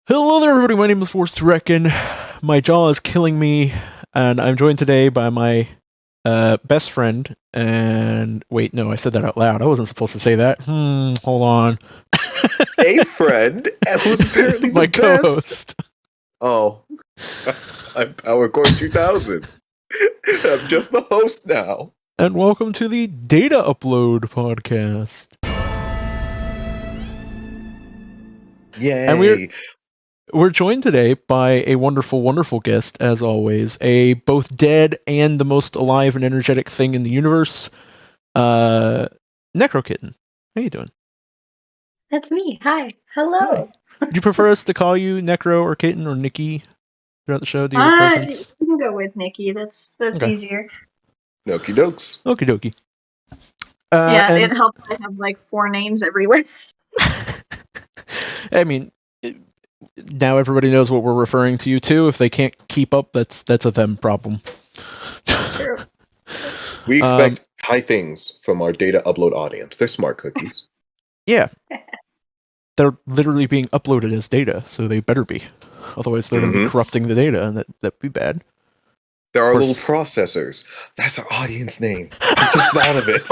Hello there, everybody. My name is Forced to Reckon. My jaw is killing me, and I'm joined today by my best friend. And wait, no, I said that out loud. I wasn't supposed to say that. Hold on. A friend who's apparently the my best. co-host. Oh, I'm PowerCore 2000. I'm just the host now. And welcome to the Data Upload podcast. Yay! And we're joined today by a wonderful, wonderful guest, as always. A both dead and the most alive and energetic thing in the universe, NecroKitten. How you doing? That's me. Hi. Hello. Hi. Do you prefer us to call you Necro or Kitten or Nikki throughout the show? Do you have a preference? You can go with Nikki. That's Okay. easier. Okie dokes. Okie dokie. Yeah, it helps to have like 4 names everywhere. I mean, now everybody knows what we're referring to you to. If they can't keep up, that's a them problem. That's true. We expect high things from our data upload audience. They're smart cookies. Yeah. They're literally being uploaded as data, so they better be. Otherwise, they're going to be corrupting the data, and that'd be bad. There are little processors. That's our audience name. I just thought of it.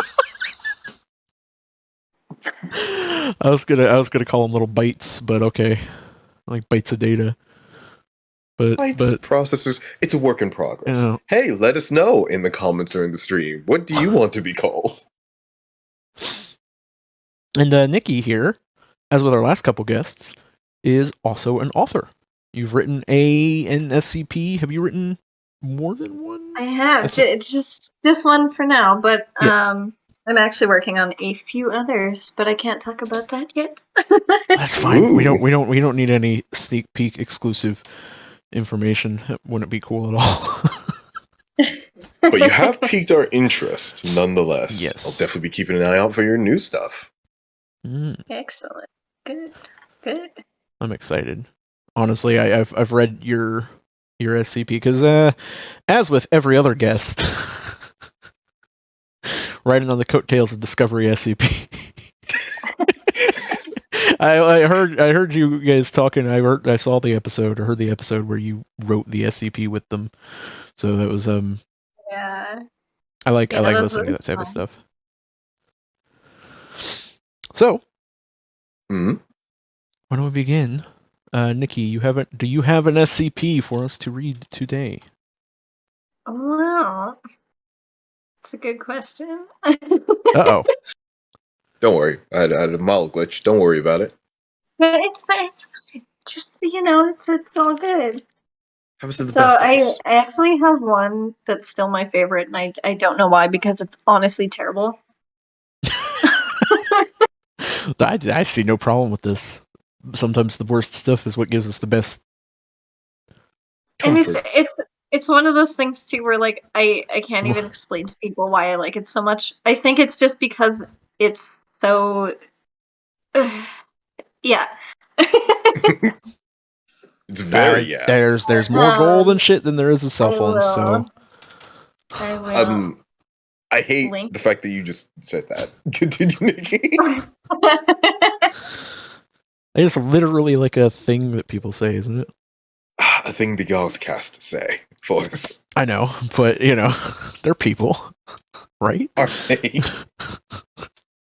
I was gonna call them little bytes, but okay, like bytes of data. But Processors. It's a work in progress. Hey, let us know in the comments or in the stream. What do you want to be called? And Nikki here, as with our last couple guests, is also an author. You've written an SCP. Have you written more than one? I have. It's just one for now, but I'm actually working on a few others, but I can't talk about that yet. That's fine. Ooh. We don't need any sneak peek exclusive information. That wouldn't be cool at all. But you have piqued our interest, nonetheless. Yes. I'll definitely be keeping an eye out for your new stuff. Excellent. Good. I'm excited. Honestly, I've read your SCP because, as with every other guest, riding on the coattails of Discovery SCP. I heard you guys talking. I saw the episode or heard the episode where you wrote the SCP with them. So that was yeah. I like listening to that type of stuff. So, why don't we begin? Nikki, do you have an SCP for us to read today? Well, it's a good question. Uh-oh. Don't worry. I had a mild glitch. Don't worry about it. It's fine. Just, it's all good. So I actually have one that's still my favorite, and I don't know why, because it's honestly terrible. I see no problem with this. Sometimes the worst stuff is what gives us the best comfort. And it's one of those things too where like I can't even explain to people why I like it so much. I think it's just because it's so yeah. It's very There's more gold and shit than there is a cell phone, so I will. I hate the fact that you just said that. Continue, Nikki. It's literally like a thing that people say, isn't it? A thing the God's cast say, folks. I know, but they're people, right? Are they?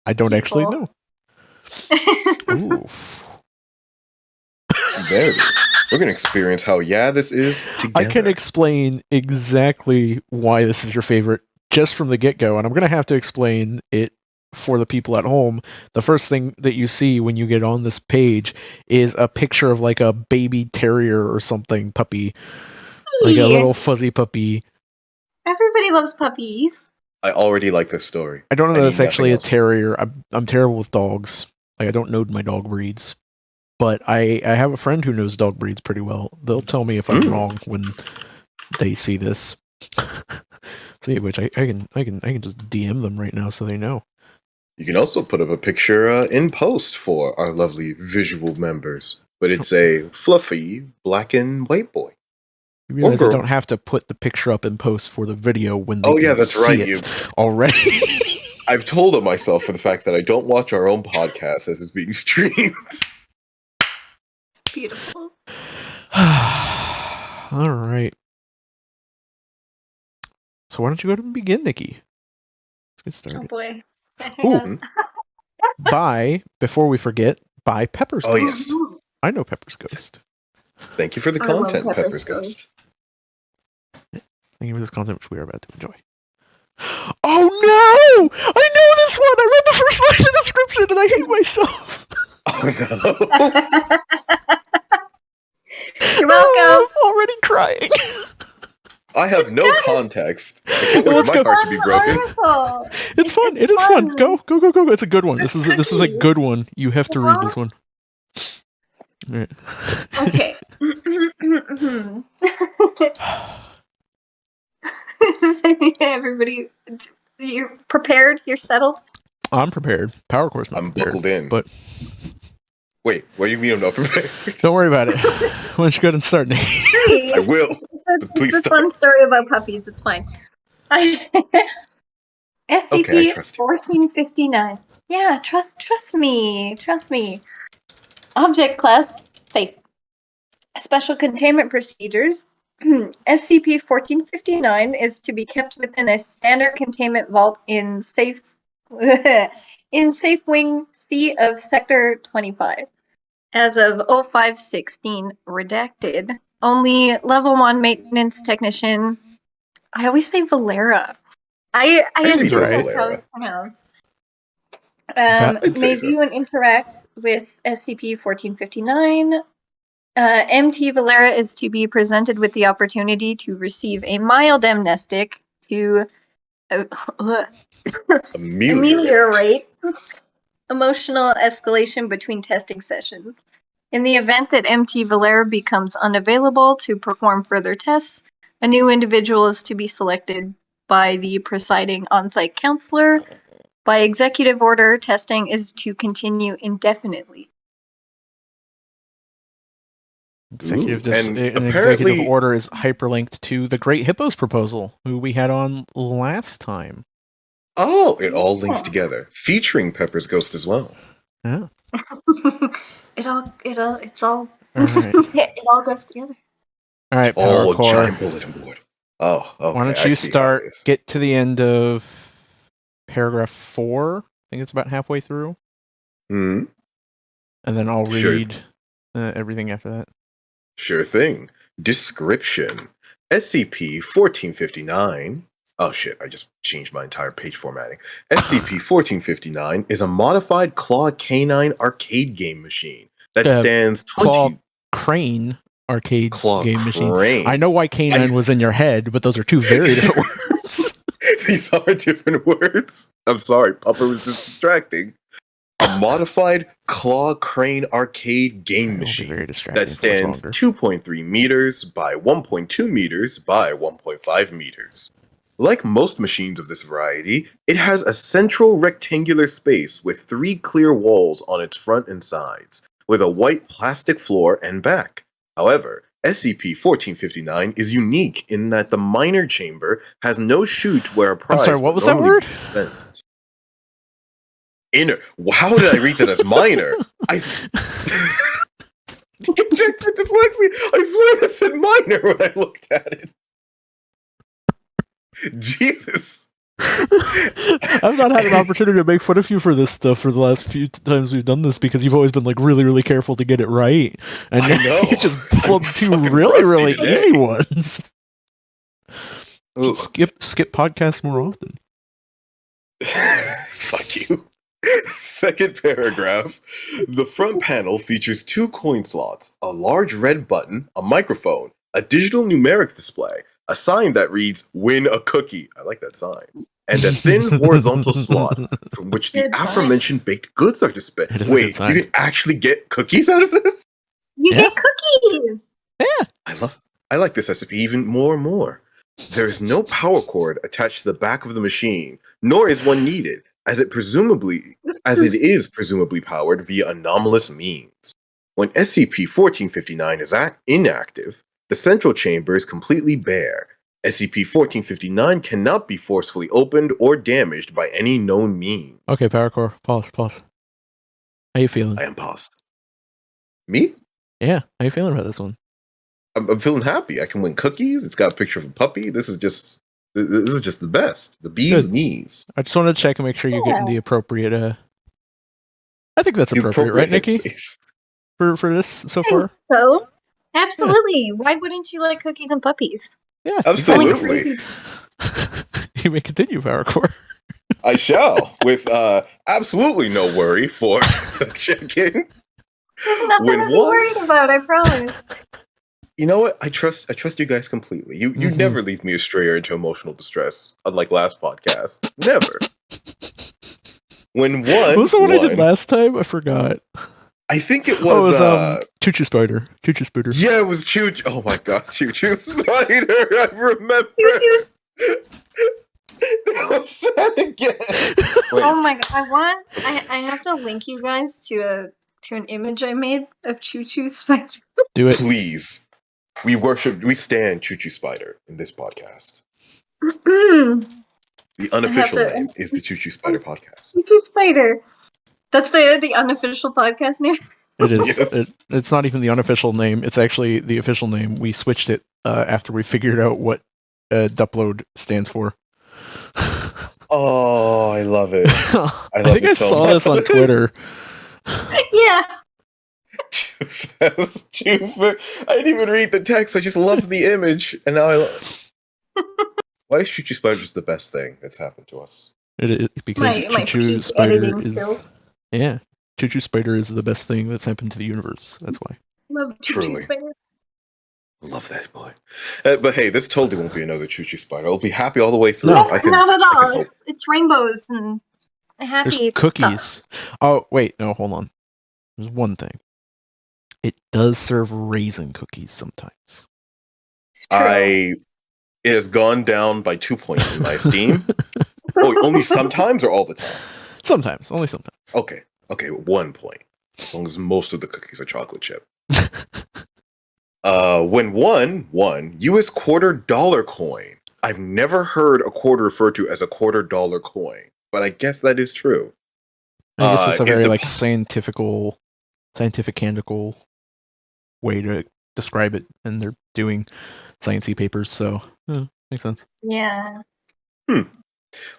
I don't actually know. Ooh. There it is. We're gonna experience how this is together. I can explain exactly why this is your favorite just from the get-go, and I'm gonna have to explain it for the people at home. The first thing that you see when you get on this page is a picture of like a baby terrier or something puppy, like a little fuzzy puppy. Everybody loves puppies. I already like this story. I don't know that it's actually a terrier. I'm terrible with dogs. Like I don't know my dog breeds, but I have a friend who knows dog breeds pretty well. They'll tell me if I'm wrong when they see this. Speaking of which, I can just DM them right now so they know. You can also put up a picture in post for our lovely visual members, but it's a fluffy black and white boy. You realize I don't have to put the picture up in post for the video when they that's right. You already. I've told myself for the fact that I don't watch our own podcast as it's being streamed. Beautiful. All right. So why don't you go ahead and begin, Nikki? Let's get Oh started. boy. Ooh. Before we forget, buy Pepper's Oh, Ghost. yes. I know Pepper's Ghost. Thank you for the I love content, Pepper's Pepper's Ghost. Ghost. Thank you for this content, which we are about to enjoy. Oh no! I know this one! I read the first line of the description and I hate myself! Oh, no. You're Oh, welcome. I'm already crying. I have It's no good. context. I can't wait Let's for my go. heart to be broken. Article. It's fun. It is fun. Go. It's a good one. Just This is a cookies. good one. You have to read Uh-huh. this one. All right. Okay. Everybody, you're prepared? You're settled? I'm prepared. Power Core's not I'm prepared, buckled in. but Wait, what do you mean I'm not prepared? don't worry about it. Why don't you go ahead and start, Nick? I will. Please It's a fun story about puppies. It's fine. SCP trust you. 1459. Yeah, trust me. Trust me. Object class safe. Special containment procedures. SCP-1459 is to be kept within a standard containment vault in safe wing C of Sector 25. As of 0516, redacted. Only level 1 maintenance technician. I always say Valera. I think assume it's that's right. how it's pronounced. I'd say May so. view and interact with SCP-1459. MT Valera is to be presented with the opportunity to receive a mild amnestic to ameliorate emotional escalation between testing sessions. In the event that MT Valera becomes unavailable to perform further tests, a new individual is to be selected by the presiding on-site counselor. By executive order, testing is to continue indefinitely. And An apparently, executive order is hyperlinked to the Great Hippos proposal, who we had on last time. it all links together, featuring Pepper's Ghost as well. Yeah. It's all All right. it all goes together. All right, Power All a Core. giant bulletin board. Oh, okay. Why don't I you see how it start? is. Get to the end of paragraph 4. I think it's about halfway through, Hmm. and then I'll Sure. read everything after that. Sure thing. Description. SCP-1459. Oh shit, I just changed my entire page formatting. SCP-1459 is a modified claw canine arcade game machine that stands 20... Claw Crane arcade Claw game machine. Crane. I know why canine was in your head, but those are two very different words. These are different words. I'm sorry, Pupper was just distracting. A modified claw crane arcade game machine that stands 2.3 meters by 1.2 meters by 1.5 meters. Like most machines of this variety, it has a central rectangular space with 3 clear walls on its front and sides, with a white plastic floor and back. However, SCP-1459 is unique in that the minor chamber has no chute where a prize sorry, what would was that normally word? be dispensed. Inner. How did I read that as minor? Check my dyslexia. I swear that said minor when I looked at it. Jesus. I've not had an opportunity to make fun of you for this stuff for the last few times we've done this because you've always been like really, really careful to get it right, and I know. you just flubbed 2 fucking really, rusty really today. easy ones. Ugh. Skip podcasts more often. Fuck you. Second paragraph. The front panel features 2 coin slots, a large red button, a microphone, a digital numerics display, a sign that reads "Win a cookie." I like that sign. And a thin horizontal slot from which the Good sign. aforementioned baked goods are dispensed. It is a good Wait, sign. you can actually get cookies out of this? You Yeah. get cookies. I like this recipe even more and more. There is no power cord attached to the back of the machine, nor is one needed, as it is presumably powered via anomalous means. When SCP-1459 is inactive, the central chamber is completely bare. SCP-1459 cannot be forcefully opened or damaged by any known means. Okay, Power Core, pause. How you feeling? I am paused. Me? Yeah, how you feeling about this one? I'm feeling happy. I can win cookies. It's got a picture of a puppy. This is just the best. The bee's knees. I just wanted to check and make sure you're getting the appropriate. I think that's appropriate, right, Nikki? For this so far. So, absolutely. Yeah. Why wouldn't you like cookies and puppies? Yeah, absolutely. You may continue, PowerCore. I shall, with absolutely no worry for the chicken. There's nothing to be worried about, I promise. You know what? I trust you guys completely. You never leave me astray or into emotional distress, unlike last podcast. Never. When what was the one I did last time? I forgot. I think it was Choo Choo Spider. Choo Choo Spider. Yeah, it was Choo. Oh my god, Choo Choo Spider! I remember. Choo-choo. I'm sad again. Wait. Oh my god! I have to link you guys to an image I made of Choo Choo Spider. Do it, please. We stand Choo Choo Spider in this podcast. The unofficial name is the Choo Choo Spider podcast. Choo Choo Spider. That's the unofficial podcast name. It is. Yes. It's not even the unofficial name. It's actually the official name. We switched it after we figured out what Dupload stands for. Oh, I love it. I think I saw this on Twitter. Yeah. I didn't even read the text. I just loved the image, and now why is Choo Choo Spider just the best thing that's happened to us? It is because Choo Choo Spider is. Yeah, Choo Choo Spider is the best thing that's happened to the universe. That's why. Love Choo Choo Spider. Love that boy. But hey, this totally won't be another Choo Choo Spider. I'll be happy all the way through. No, not at all. It's rainbows and happy. There's cookies. Stuff. Oh wait, no, hold on. There's one thing. It does serve raisin cookies sometimes. It has gone down by 2 points in my esteem. Only sometimes or all the time? Sometimes, only sometimes. Okay, 1 point. As long as most of the cookies are chocolate chip. When one US $quarter coin. I've never heard a quarter referred to as a $quarter coin, but I guess that is true. I guess it's a very scientific-candical way to describe it, and they're doing sciencey papers, so makes sense. Yeah.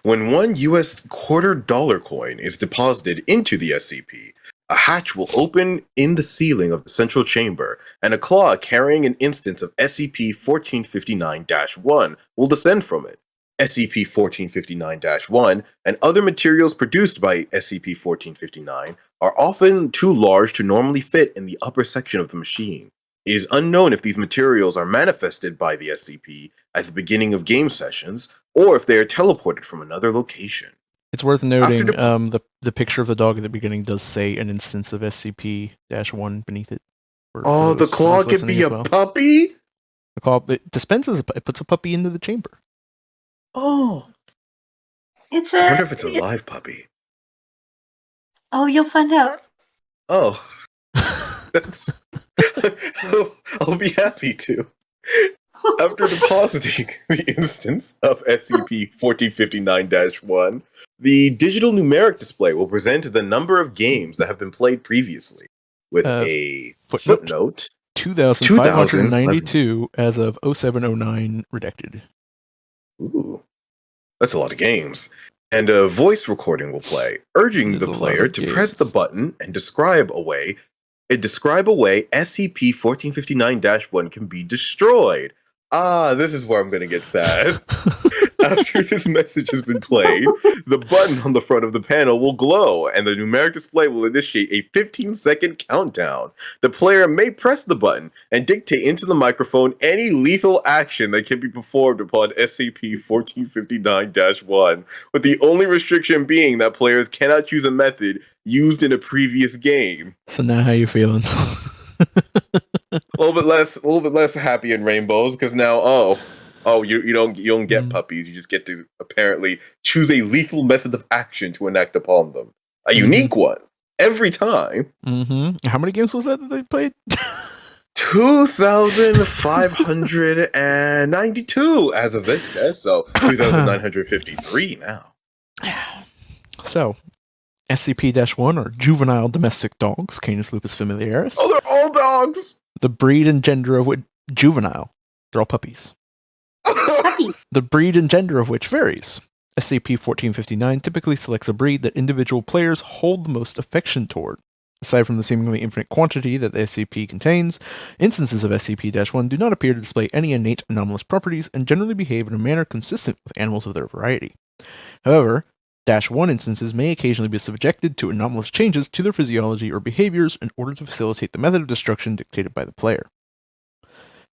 When one US $quarter coin is deposited into the SCP, a hatch will open in the ceiling of the central chamber, and a claw carrying an instance of SCP-1459-1 will descend from it. SCP-1459-1 and other materials produced by SCP-1459 are often too large to normally fit in the upper section of the machine. It is unknown if these materials are manifested by the SCP at the beginning of game sessions, or if they are teleported from another location. It's worth noting the picture of the dog at the beginning does say an instance of SCP-1 beneath it. The claw could be a puppy? The claw it puts a puppy into the chamber. Oh. I wonder if it's a live puppy. Oh, you'll find out. Oh. I'll be happy to. After depositing the instance of SCP-1459-1, the digital numeric display will present the number of games that have been played previously, with a footnote 2,592 as of 0709 redacted. Ooh, that's a lot of games. And a voice recording will play, urging the player to press the button and describe a way SCP-1459-1 can be destroyed. This is where I'm going to get sad. After this message has been played, the button on the front of the panel will glow, and the numeric display will initiate a 15-second countdown. The player may press the button and dictate into the microphone any lethal action that can be performed upon SCP-1459-1, with the only restriction being that players cannot choose a method used in a previous game. So now how you feeling? a little bit less happy in rainbows, because now you don't get puppies. You just get to apparently choose a lethal method of action to enact upon them. A unique one every time. How many games was that they played? 2,592 as of this test, so 2,953 now. So, SCP-1 are juvenile domestic dogs, Canis lupus familiaris. Oh, they're all dogs! The breed and gender of Juvenile. They're all puppies. The breed and gender of which varies. SCP-1459 typically selects a breed that individual players hold the most affection toward. Aside from the seemingly infinite quantity that the SCP contains, instances of SCP-1 do not appear to display any innate anomalous properties and generally behave in a manner consistent with animals of their variety. However, -1 instances may occasionally be subjected to anomalous changes to their physiology or behaviors in order to facilitate the method of destruction dictated by the player.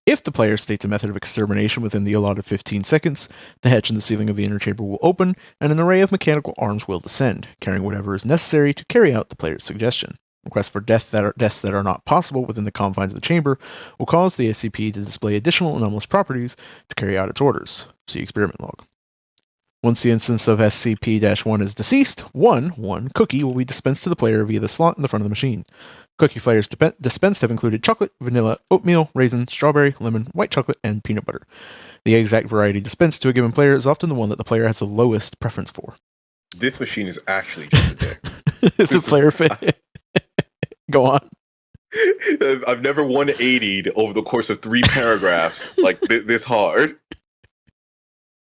If the player states a method of extermination within the allotted 15 seconds, the hatch in the ceiling of the inner chamber will open, and an array of mechanical arms will descend, carrying whatever is necessary to carry out the player's suggestion. Requests for deaths that are not possible within the confines of the chamber will cause the SCP to display additional anomalous properties to carry out its orders. See experiment log. Once the instance of SCP-1 is deceased, one cookie will be dispensed to the player via the slot in the front of the machine. Cookie flavors dispensed have included chocolate, vanilla, oatmeal, raisin, strawberry, lemon, white chocolate, and peanut butter. The exact variety dispensed to a given player is often the one that the player has the lowest preference for. This machine is actually just a dick. The player fit. Go on. I've never 180'd over the course of 3 paragraphs like this hard.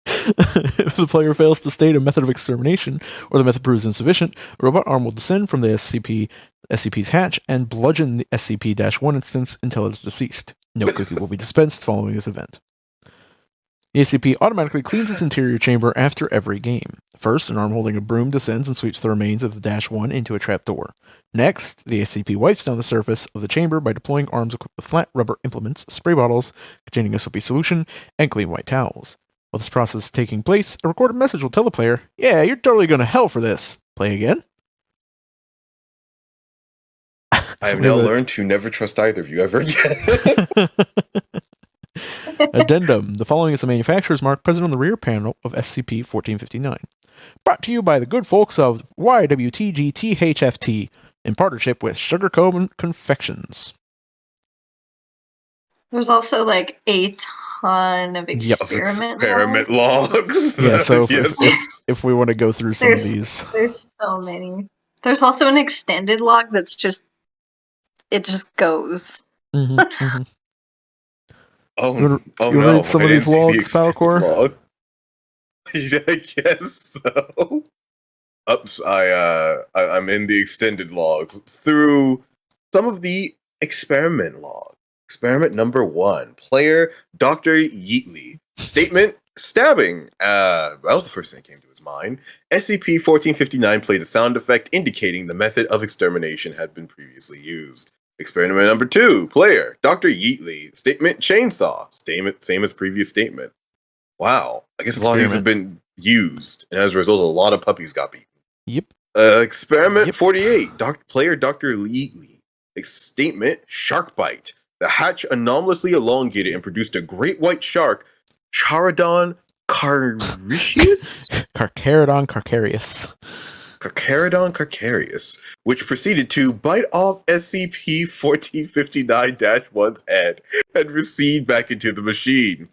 If the player fails to state a method of extermination, or the method proves insufficient, a robot arm will descend from the SCP's hatch and bludgeon the SCP-1 instance until it is deceased. No cookie will be dispensed following this event. The SCP automatically cleans its interior chamber after every game. First, an arm holding a broom descends and sweeps the remains of the -1 into a trapdoor. Next, the SCP wipes down the surface of the chamber by deploying arms equipped with flat rubber implements, spray bottles containing a soapy solution, and clean white towels. While this process is taking place, a recorded message will tell the player, "Yeah, you're totally going to hell for this. Play again." I have now learned to never trust either of you ever again. Addendum. The following is the manufacturer's mark present on the rear panel of SCP-1459. Brought to you by the good folks of YWTGTHFT in partnership with Sugarcomb Confections. There's also like a ton of experiment logs. Yeah, so if we want to go through some of these. There's so many. There's also an extended log that's just, it just goes. Mm-hmm, mm-hmm. Oh no! Read some of these logs, Powercore? Log. Yeah, I guess so. Oops, I'm in the extended logs through some of the experiment logs. Experiment number 1. Player Dr. Yeatley. Statement: stabbing. That was the first thing that came to his mind. SCP-1459 played a sound effect indicating the method of extermination had been previously used. Experiment number 2. Player Dr. Yeatley. Statement: chainsaw. Statement same as previous statement. Wow. I guess a lot of these have been used, and as a result, a lot of puppies got beaten. Yep. Experiment 48. Player Dr. Yeatley. Statement: shark bite. The hatch anomalously elongated and produced a great white shark, Charodon carcarius? Carcharodon carcarius. Carcharodon carcarius, which proceeded to bite off SCP-1459-1's head and recede back into the machine.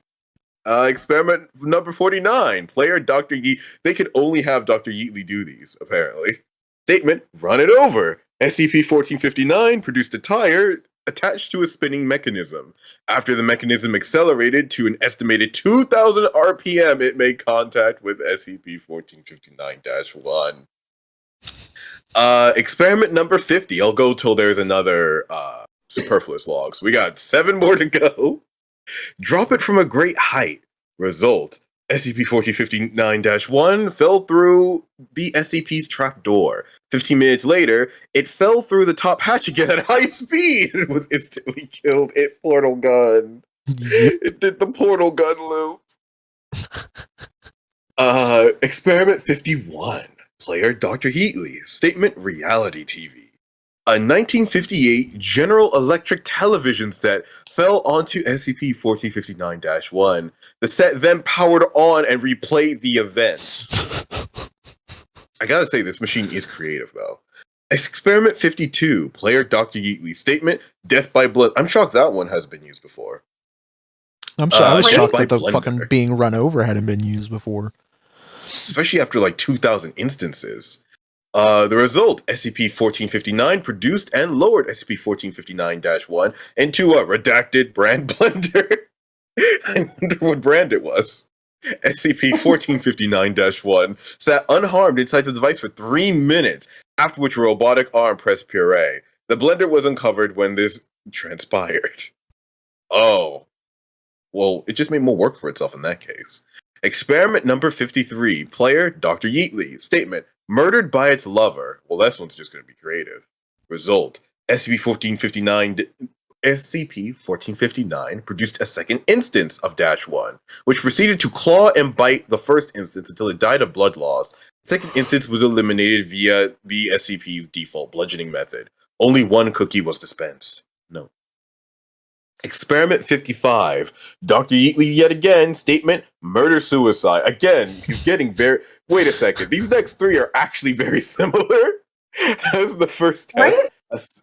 Experiment number 49. Player Dr. Yeatley. They could only have Dr. Yeatley do these, apparently. Statement: run it over. SCP-1459 produced a tire attached to a spinning mechanism. After the mechanism accelerated to an estimated 2,000 RPM, it made contact with SCP-1459-1. Experiment number 50. I'll go till there's another superfluous log. So we got 7 more to go. Drop it from a great height. Result: SCP-1459-1 fell through the SCP's trapdoor. 15 minutes later, it fell through the top hatch again at high speed and was instantly killed. It portal gun. It did the portal gun loop. Experiment 51. Player Dr. Yeatley. Statement: reality TV. A 1958 General Electric television set fell onto SCP-1459-1. The set then powered on and replayed the event. I gotta say, this machine is creative, though. Experiment 52. Player Dr. Yeatley. Statement: death by blood. I'm shocked that one has been used before. I'm shocked. I was shocked that the fucking being run over hadn't been used before. Especially after like 2,000 instances. The result, SCP-1459 produced and lowered SCP-1459-1 into a redacted brand blender. I wonder what brand it was. SCP-1459-1 sat unharmed inside the device for 3 minutes, after which a robotic arm pressed puree. The blender was uncovered when this transpired. Oh. Well, it just made more work for itself in that case. Experiment number 53. Player, Dr. Yeatley. Statement, murdered by its lover. Well, this one's just going to be creative. Result, SCP-1459 produced a second instance of -1, which proceeded to claw and bite the first instance until it died of blood loss. The second instance was eliminated via the SCP's default bludgeoning method. Only one cookie was dispensed. No. Experiment 55. Dr. Yeatley yet again. Statement, murder-suicide. Again, he's getting very... Wait a second. These next three are actually very similar. As the first test. Right?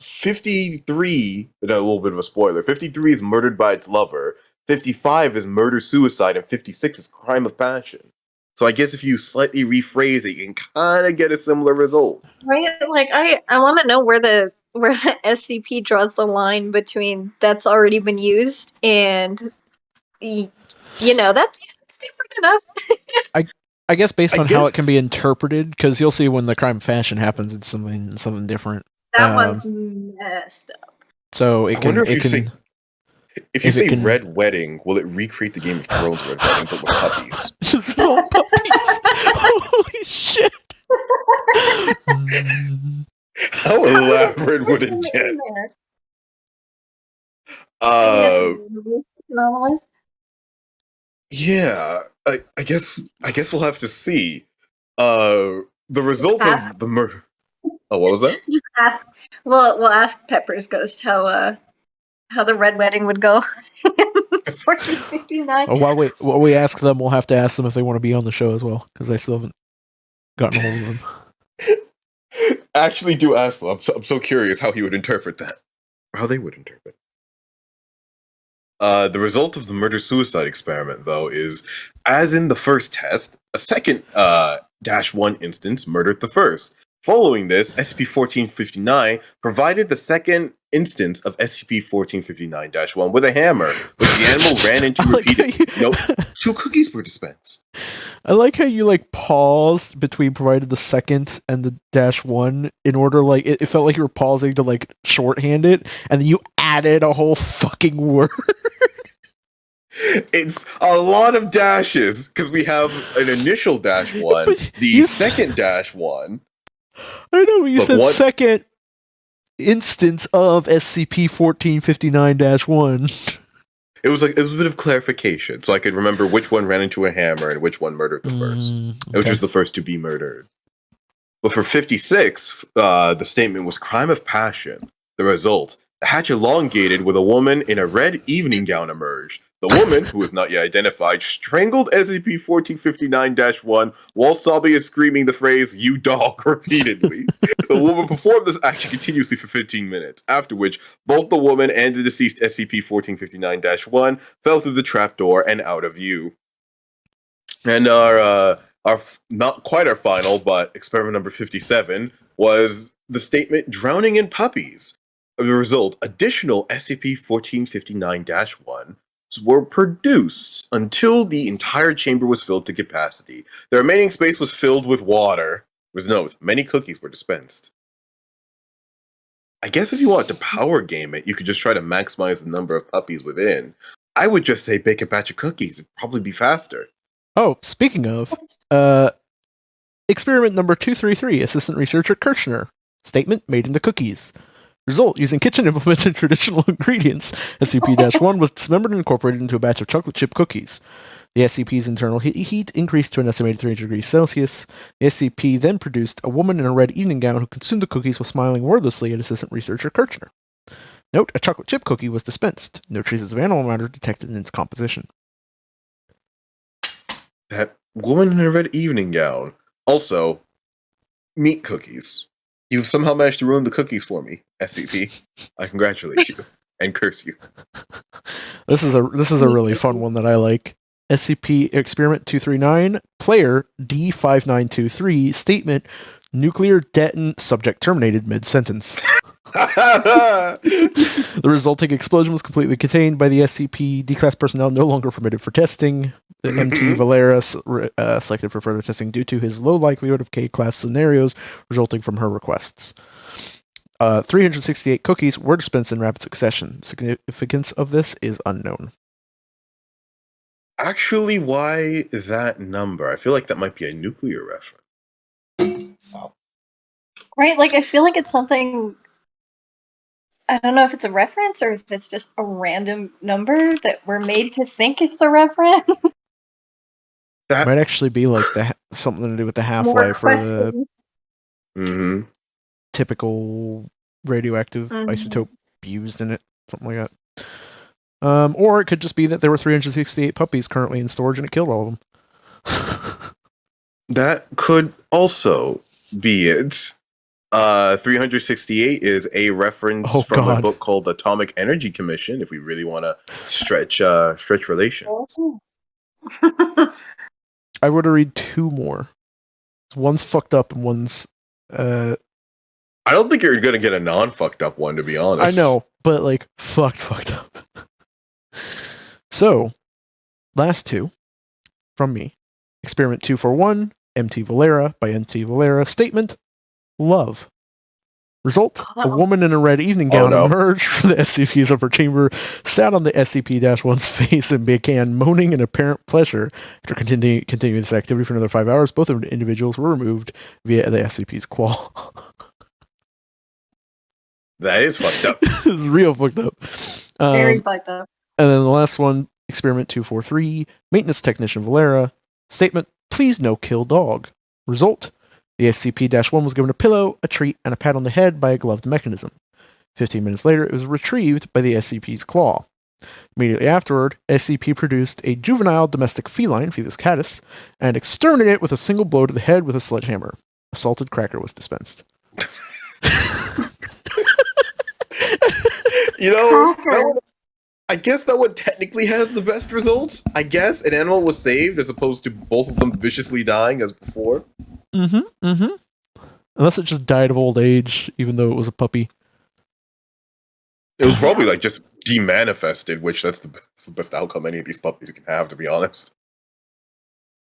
53, a little bit of a spoiler, 53 is murdered by its lover, 55 is murder-suicide, and 56 is crime of passion. So I guess if you slightly rephrase it, you can kind of get a similar result. Right? Like, I want to know where the SCP draws the line between that's already been used and, that's different enough. I guess based on how it can be interpreted, because you'll see when the crime of passion happens, it's something different. That one's messed up. So it can. If you say Red Wedding, will it recreate the Game of Thrones Red Wedding, but with puppies? Just all puppies. Holy shit! How elaborate would it get? Yeah, I guess we'll have to see. The result of the murder. Oh, what was that? Just ask. We'll ask Pepper's ghost how the Red Wedding would go. 1459. Oh, while we ask them, we'll have to ask them if they want to be on the show as well, because I still haven't gotten a hold of them. Actually, do ask them. I'm so curious how he would interpret that, or how they would interpret. The result of the murder-suicide experiment, though, is, as in the first test, a second -1 instance murdered the first. Following this, SCP-1459 provided the second instance of SCP-1459-1 with a hammer, which the animal ran into repeatedly. Nope, 2 cookies were dispensed. I like how you paused between provided the second and the -1 in order, it felt like you were pausing to shorthand it, and then you added a whole fucking word. It's a lot of dashes because we have an initial -1, the second -1. I know, but you said second instance of SCP-1459-1. It was a bit of clarification, so I could remember which one ran into a hammer and which one murdered the first, which was the first to be murdered. But for 56, the statement was crime of passion. The result, the hatch elongated with a woman in a red evening gown emerged. The woman, who was not yet identified, strangled SCP-1459-1 while sobbing and screaming the phrase, "You dog," repeatedly. The woman performed this action continuously for 15 minutes, after which both the woman and the deceased SCP-1459-1 fell through the trapdoor and out of view. And our not quite our final, but experiment number 57 was the statement, drowning in puppies. As a result, additional SCP-1459-1 were produced until the entire chamber was filled to capacity. The remaining space was filled with water. Was note, many cookies were dispensed. I guess if you want to power game it, you could just try to maximize the number of puppies within. I would just say bake a batch of cookies. It'd probably be faster. Oh, speaking of, experiment number 233, Assistant Researcher Kirchner. Statement made into cookies. Result, using kitchen implements and traditional ingredients, SCP-1 was dismembered and incorporated into a batch of chocolate chip cookies. The SCP's internal heat increased to an estimated 300 degrees Celsius. The SCP then produced a woman in a red evening gown who consumed the cookies while smiling wordlessly at Assistant Researcher Kirchner. Note, a chocolate chip cookie was dispensed. No traces of animal matter detected in its composition. That woman in a red evening gown. Also, meat cookies. You've somehow managed to ruin the cookies for me, SCP. I congratulate you and curse you. This is a really fun one that I like. SCP Experiment 239, player D5923, statement, nuclear subject terminated mid-sentence. The resulting explosion was completely contained by the SCP. D-class personnel no longer permitted for testing. The MT Valera selected for further testing due to his low likelihood of K-class scenarios resulting from her requests. 368 cookies were dispensed in rapid succession. Significance of this is unknown. Actually, why that number? I feel like that might be a nuclear reference. Wow. Right, like I feel like it's something. I don't know if it's a reference or if it's just a random number that we're made to think it's a reference. That might actually be like something to do with the half-life or the typical radioactive isotope used in it, something like that. Or it could just be that there were 368 puppies currently in storage and it killed all of them. That could also be it. 368 is a reference from a book called Atomic Energy Commission, if we really want to stretch relations. I would have read two more. One's fucked up and one's I don't think you're gonna get a non-fucked up one, to be honest. I know, but like fucked up. So, last two from me. Experiment 241, MT Valera by MT Valera. Statement, love. Result, a woman in a red evening gown emerged from the SCP's upper chamber, sat on the SCP-1's face, and began moaning in apparent pleasure. After continuing this activity for another 5 hours, both of the individuals were removed via the SCP's claw. That is fucked up. It's real fucked up. Very fucked up. And then the last one, Experiment 243, Maintenance Technician Valera. Statement, please no kill dog. Result, the SCP-1 was given a pillow, a treat, and a pat on the head by a gloved mechanism. 15 minutes later, it was retrieved by the SCP's claw. Immediately afterward, SCP produced a juvenile domestic feline, Fetus catus, and exterminated it with a single blow to the head with a sledgehammer. A salted cracker was dispensed. You know, I guess that one technically has the best results. I guess an animal was saved as opposed to both of them viciously dying as before. Unless it just died of old age, even though it was a puppy. It was probably like just demanifested, which that's the best outcome any of these puppies can have, to be honest.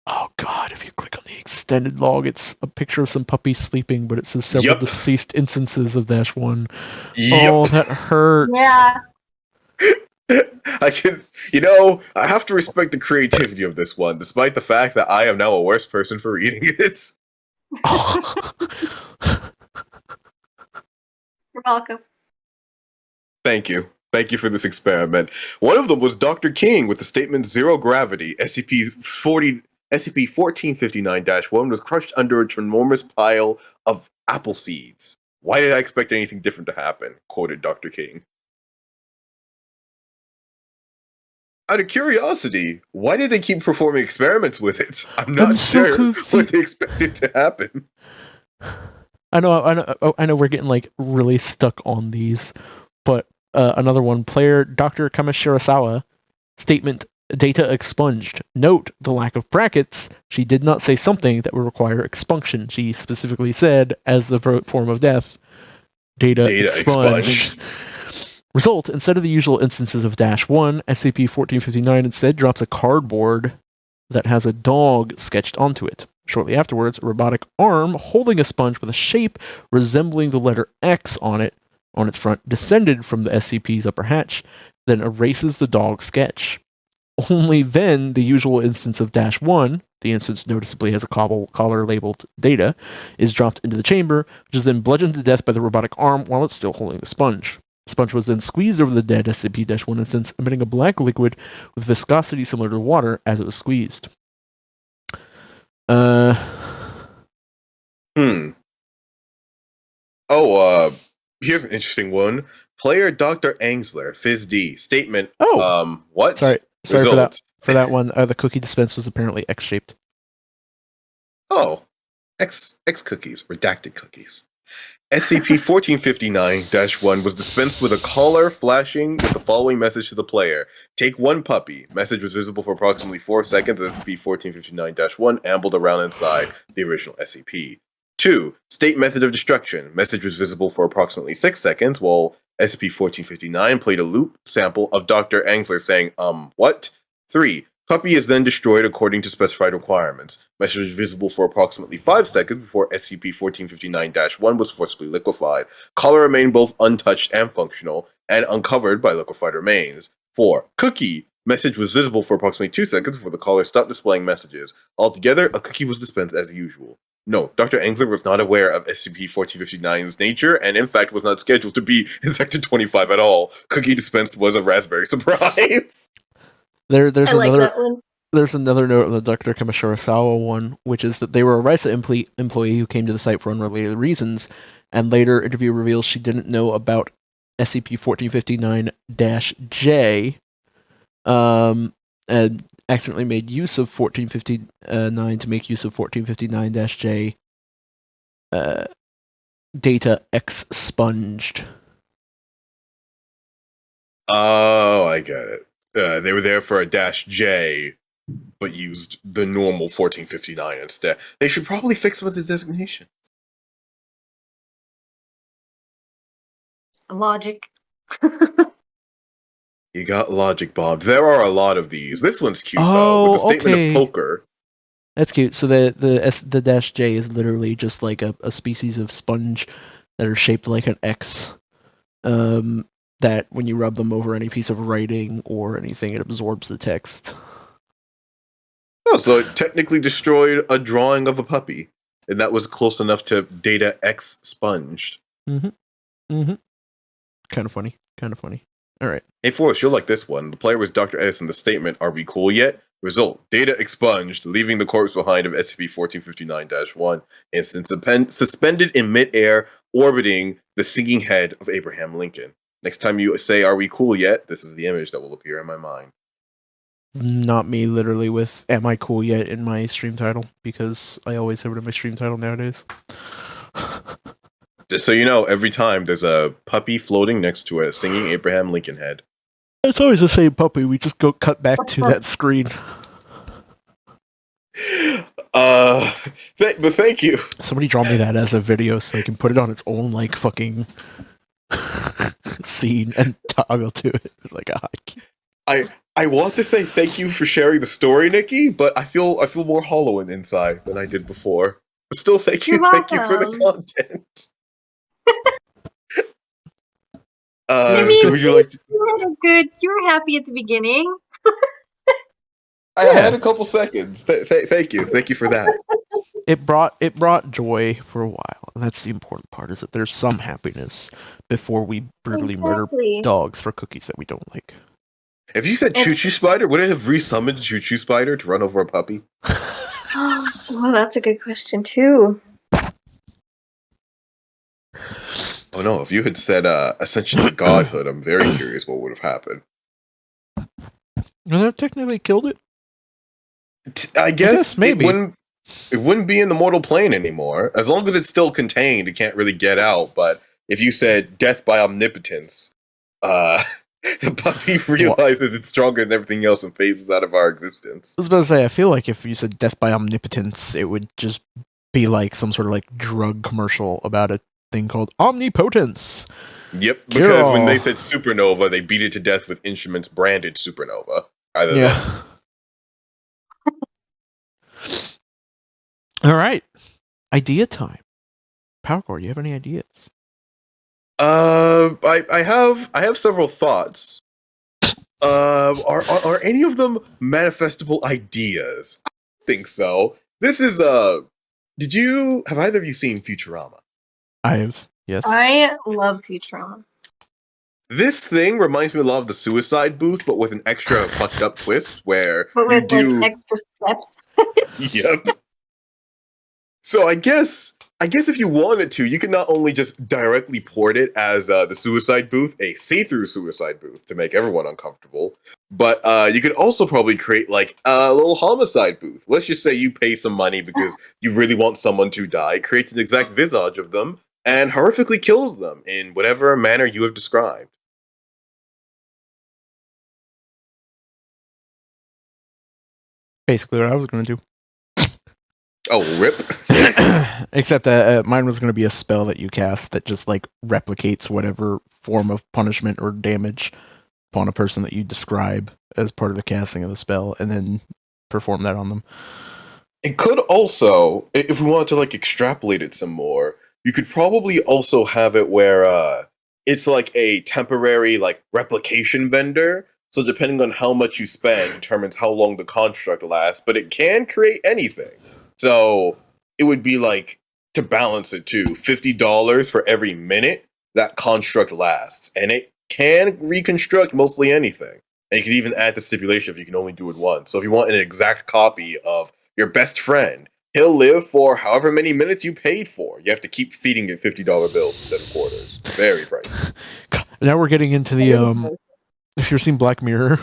Oh god, if you click on the extended log, it's a picture of some puppies sleeping, but it says several deceased instances of -1. Oh, that hurts. Yeah. I have to respect the creativity of this one, despite the fact that I am now a worse person for reading it. You're welcome. Thank you. Thank you for this experiment. One of them was Dr. King with the statement zero gravity. SCP-1459-1 was crushed under a enormous pile of apple seeds. Why did I expect anything different to happen? Quoted Dr. King. Out of curiosity, why did they keep performing experiments with it? I'm not sure what they expected to happen. I know we're getting like really stuck on these, but another one, player Dr. Kamishirasawa, statement, data expunged. Note the lack of brackets. She did not say something that would require expunction. She specifically said, as the form of death, data expunged. Result, instead of the usual instances of -1, SCP-1459 instead drops a cardboard that has a dog sketched onto it. Shortly afterwards, a robotic arm holding a sponge with a shape resembling the letter X on its front descended from the SCP's upper hatch, then erases the dog sketch. Only then the usual instance of -1, the instance noticeably has a collar labeled data, is dropped into the chamber, which is then bludgeoned to death by the robotic arm while it's still holding the sponge. The sponge was then squeezed over the dead SCP-1 instance, emitting a black liquid with viscosity similar to water as it was squeezed. Here's an interesting one. Player Dr. Angsler, FISD, statement. What? Sorry for that one. The cookie dispense was apparently X-shaped. Oh, X cookies, redacted cookies. SCP-1459-1 was dispensed with a caller flashing with the following message to the player. Take one puppy. Message was visible for approximately 4 seconds as SCP-1459-1 ambled around inside the original SCP. 2. State method of destruction. Message was visible for approximately 6 seconds while SCP-1459 played a loop sample of Dr. Angsler saying, what? 3. Puppy is then destroyed according to specified requirements. Message was visible for approximately 5 seconds before SCP-1459-1 was forcibly liquefied. Collar remained both untouched and functional, and uncovered by liquefied remains. 4. Cookie. Message was visible for approximately 2 seconds before the collar stopped displaying messages. Altogether, a cookie was dispensed as usual. No, Dr. Angsler was not aware of SCP-1459's nature, and in fact was not scheduled to be in Sector 25 at all. Cookie dispensed was a raspberry surprise. There's I like another that one. there's another note on the Dr. Kamishirasawa one, which is that they were a RISA employee who came to the site for unrelated reasons, and later interview reveals she didn't know about SCP-1459-J, and accidentally made use of 1459 to make use of 1459-J data expunged. Oh, I get it. They were there for a -J, but used the normal 1459 instead. They should probably fix some of the designation. Logic. You got logic bombed. There are a lot of these. This one's cute though, with the statement of poker. That's cute. So the -J is literally just like a species of sponge that are shaped like an X. That when you rub them over any piece of writing or anything, it absorbs the text. Oh, so it technically destroyed a drawing of a puppy, and that was close enough to data expunged. Kind of funny. All right. Hey, Forrest, you'll like this one. The player was Dr. Edison. The statement, "Are we cool yet?" Result, data expunged, leaving the corpse behind of SCP-1459-1 and suspended in midair, orbiting the singing head of Abraham Lincoln. Next time you say, "Are we cool yet?" this is the image that will appear in my mind. Not me literally with "Am I cool yet?" in my stream title, because I always have it in my stream title nowadays. Just so you know, every time there's a puppy floating next to a singing Abraham Lincoln head. It's always the same puppy. We just go cut back to that screen. But thank you. Somebody draw me that as a video so I can put it on its own like fucking scene and toggle to it like a hotkey. I want to say thank you for sharing the story, Nikki, but I feel more hollow in inside than I did before. But still, thank you for the content. I mean, would you like to... you were happy at the beginning. I had a couple seconds. Thank you for that. It brought joy for a while, and that's the important part, is that there's some happiness before we brutally murder dogs for cookies that we don't like. If you said Choo Choo Spider, would it have resummoned Choo Choo Spider to run over a puppy? Well, that's a good question too. Oh no, if you had said Ascension to Godhood, I'm very curious what would have happened. Well, that technically killed it. I guess maybe. It wouldn't be in the mortal plane anymore. As long as it's still contained, it can't really get out. But if you said death by omnipotence, the puppy realizes it's stronger than everything else and phases out of our existence. I was about to say, I feel like if you said death by omnipotence, it would just be like some sort of like drug commercial about a thing called omnipotence. Yep, because when they said supernova, they beat it to death with instruments branded supernova. All right, idea time. Powercore, you have any ideas? I have several thoughts. Are any of them manifestable ideas? I think so. This is have either of you seen Futurama? I have, yes. I love Futurama. This thing reminds me a lot of the Suicide Booth, but with an extra fucked up twist where but with like extra steps. Yep. So I guess if you wanted to, you could not only just directly port it as the Suicide Booth, a see-through Suicide Booth to make everyone uncomfortable, but you could also probably create like a little homicide booth. Let's just say you pay some money because you really want someone to die, creates an exact visage of them, and horrifically kills them in whatever manner you have described. Basically what I was going to do. Oh, rip. Except that mine was going to be a spell that you cast that just like replicates whatever form of punishment or damage upon a person that you describe as part of the casting of the spell, and then perform that on them. It could also, if we wanted to like extrapolate it some more, you could probably also have it where it's like a temporary like replication vendor. So depending on how much you spend determines how long the construct lasts, but it can create anything. So it would be like, to balance it too, $50 for every minute that construct lasts. And it can reconstruct mostly anything. And you can even add the stipulation if you can only do it once. So if you want an exact copy of your best friend, he'll live for however many minutes you paid for. You have to keep feeding it $50 bills instead of quarters. Very pricey. Now we're getting into the if you've seen Black Mirror.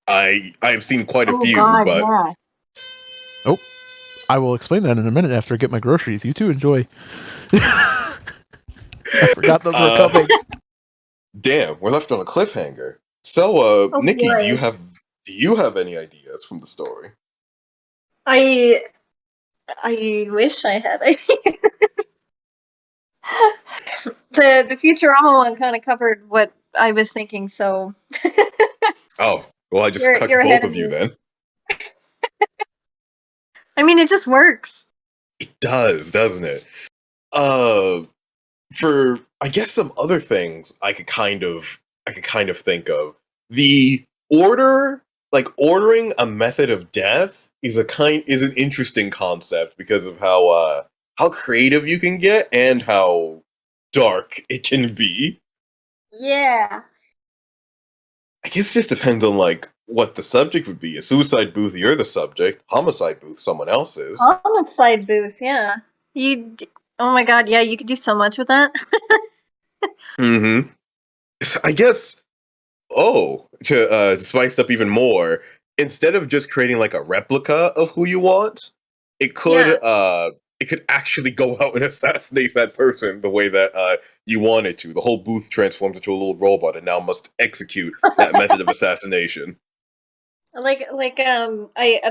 I've seen quite a few, God, but yeah. Oh, I will explain that in a minute after I get my groceries. You two enjoy. I forgot those were coming. Damn, we're left on a cliffhanger. So, Nikki, boy. do you have any ideas from the story? I wish I had ideas. The Futurama one kind of covered what I was thinking, so. Oh, well, I just cut You're both ahead of you then. I mean, it just works. It does, doesn't it? For I guess some other things I could kind of think of. The ordering a method of death is an interesting concept because of how creative you can get and how dark it can be. Yeah. I guess it just depends on like what the subject would be. A suicide booth, you're the subject. Homicide booth, someone else is. Homicide booth, yeah. Oh my god, yeah, you could do so much with that. Mm-hmm. I guess. Oh, to spice up even more, instead of just creating like a replica of who you want, it could actually go out and assassinate that person the way that you want it to. The whole booth transforms into a little robot and now must execute that method of assassination. I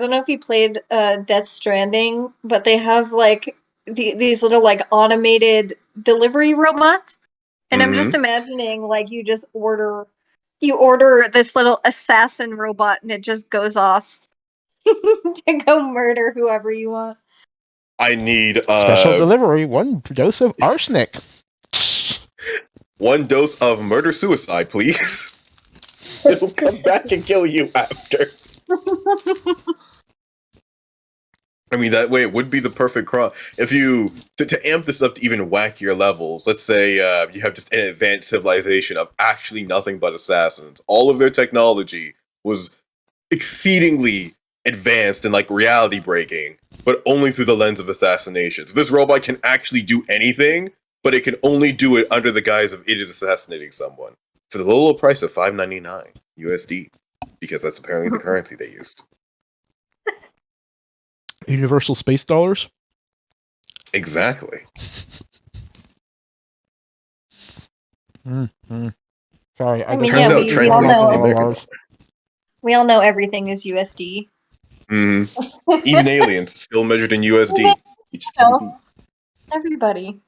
don't know if you played Death Stranding, but they have like these little like automated delivery robots. And I'm just imagining like you order this little assassin robot and it just goes off to go murder whoever you want. I need special delivery, 1 dose of arsenic. 1 dose of murder suicide, please. It'll come back and kill you after. I mean, that way it would be the perfect cross. If you, to amp this up to even wackier levels, let's say you have just an advanced civilization of actually nothing but assassins. All of their technology was exceedingly advanced and like reality breaking, but only through the lens of assassination. So this robot can actually do anything, but it can only do it under the guise of it is assassinating someone. For the low price of $5.99 USD, because that's apparently the currency they used. Universal space dollars? Exactly. Sorry, I mean, yeah, we all know everything is USD. Even aliens still measured in USD. Everybody.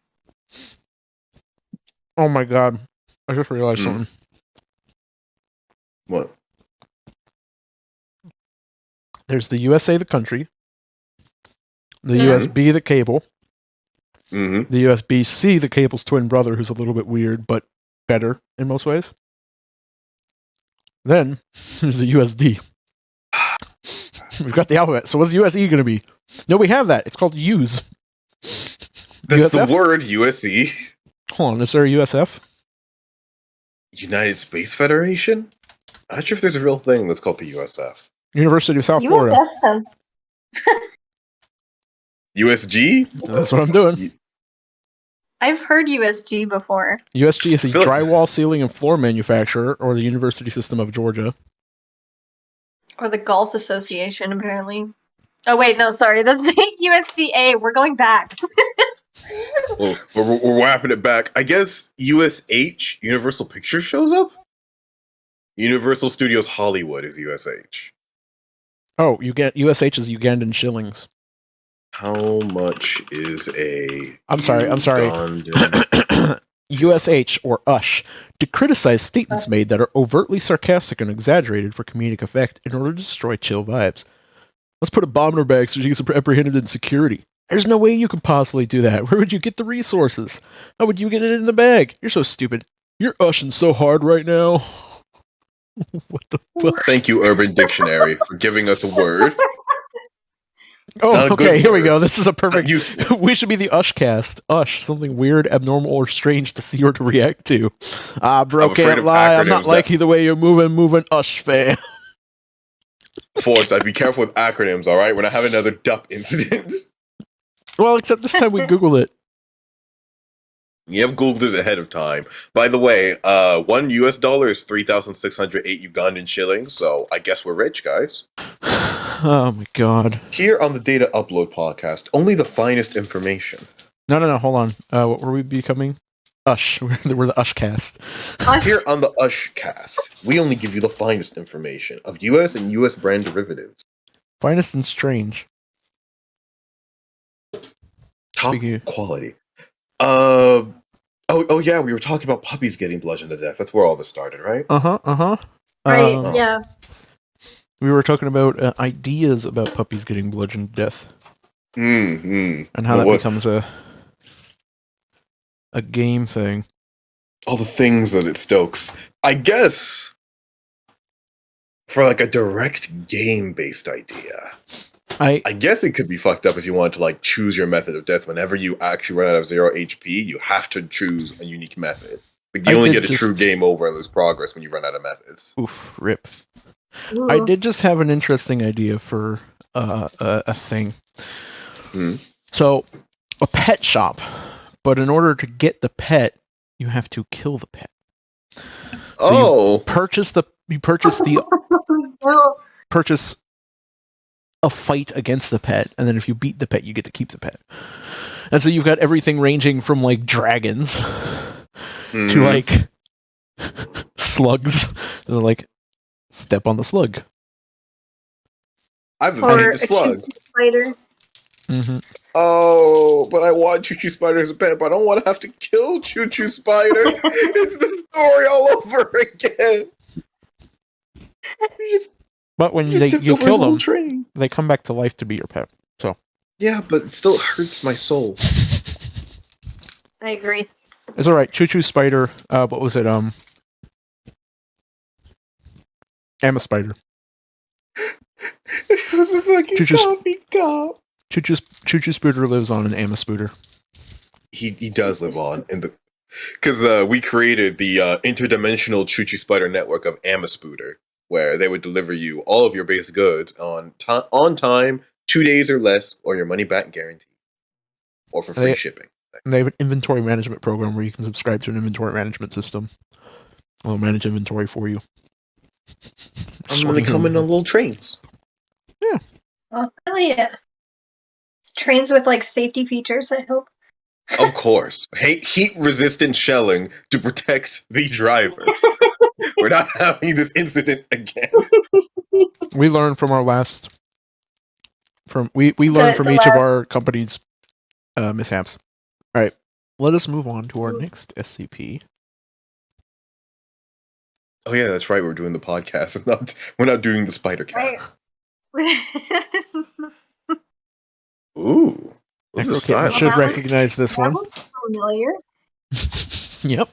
Oh my god. I just realized something. What? There's the USA, the country. The USB, the cable. The USB-C, the cable's twin brother, who's a little bit weird, but better in most ways. Then, there's the USD. We've got the alphabet. So what's USE going to be? No, we have that. It's called use. That's USF? The word, USE. Hold on, is there a USF? United Space Federation? I'm not sure if there's a real thing that's called the USF. University of South Florida. USG? That's what I'm doing. I've heard USG before. USG is a drywall, ceiling, and floor manufacturer, or the University System of Georgia. Or the Golf Association, apparently. Oh, wait, no, sorry. That's USGA. We're going back. Well, we're wrapping it back. I guess USH, Universal Pictures, shows up? Universal Studios Hollywood is USH. Oh, you get USH is Ugandan shillings. How much is a I'm sorry. USH or USH to criticize statements made that are overtly sarcastic and exaggerated for comedic effect in order to destroy chill vibes. Let's put a bomb in her bag so she gets apprehended in security. There's no way you could possibly do that. Where would you get the resources? How would you get it in the bag? You're so stupid. You're ushing so hard right now. What the fuck? Thank you, Urban Dictionary, for giving us a word. Oh, okay, here we go. This is a perfect... Useful. We should be the Ushcast. Ush, something weird, abnormal, or strange to see or to react to. Bro, can't lie. I'm not liking the way you're moving, Ush fan. Force, I'd be careful with acronyms, alright? We're not having another dup incident. Well, except this time we Googled it. You have Googled it ahead of time. By the way, $1 is 3,608 Ugandan shillings, so I guess we're rich, guys. Oh my god. Here on the Data Upload podcast, only the finest information. No, hold on. What were we becoming? Ush. We're the Ushcast. Here on the Ushcast, we only give you the finest information of US and US brand derivatives. Finest and strange. Top quality. Oh yeah, we were talking about puppies getting bludgeoned to death. That's where all this started, right? Right, yeah. We were talking about ideas about puppies getting bludgeoned to death. And how that becomes a game thing. All the things that it stokes. I guess for like a direct game-based idea. I guess it could be fucked up if you wanted to like choose your method of death. Whenever you actually run out of 0 HP, you have to choose a unique method. Like you only get a true game over and lose progress when you run out of methods. Oof, rip. Ooh. I did just have an interesting idea for a thing. So, a pet shop, but in order to get the pet, you have to kill the pet. So you purchase a fight against the pet, and then if you beat the pet, you get to keep the pet. And so you've got everything ranging from like dragons to like slugs. And like, step on the slug. I've beat the slug. Spider. Oh, but I want Choo Choo Spider as a pet, but I don't want to have to kill Choo Choo Spider. It's the story all over again. But when you kill them, they come back to life to be your pet. So yeah, but it still hurts my soul. I agree. It's all right. Choo Choo Spider. What was it? Emma Spider. It was a fucking coffee cup. Choo Choo Spooter lives on an Amma Spooter. He does live on in the because we created the interdimensional Choo Choo Spider network of Amma Spooter, where they would deliver you all of your base goods on time, 2 days or less, or your money back guarantee, or for free shipping. And they have an inventory management program where you can subscribe to an inventory management system. It'll manage inventory for you. And when they come in on little trains. Yeah. Oh, hell yeah. Trains with like safety features, I hope. Of course. Heat-resistant shelling to protect the driver. We're not having this incident again. We learned from our last... We learned from each of our company's mishaps. Alright, let us move on to our next SCP. Oh yeah, that's right, we're doing the podcast. We're not doing the spider cast. Ooh. NecroKitten should recognize this one. That looks familiar. Yep.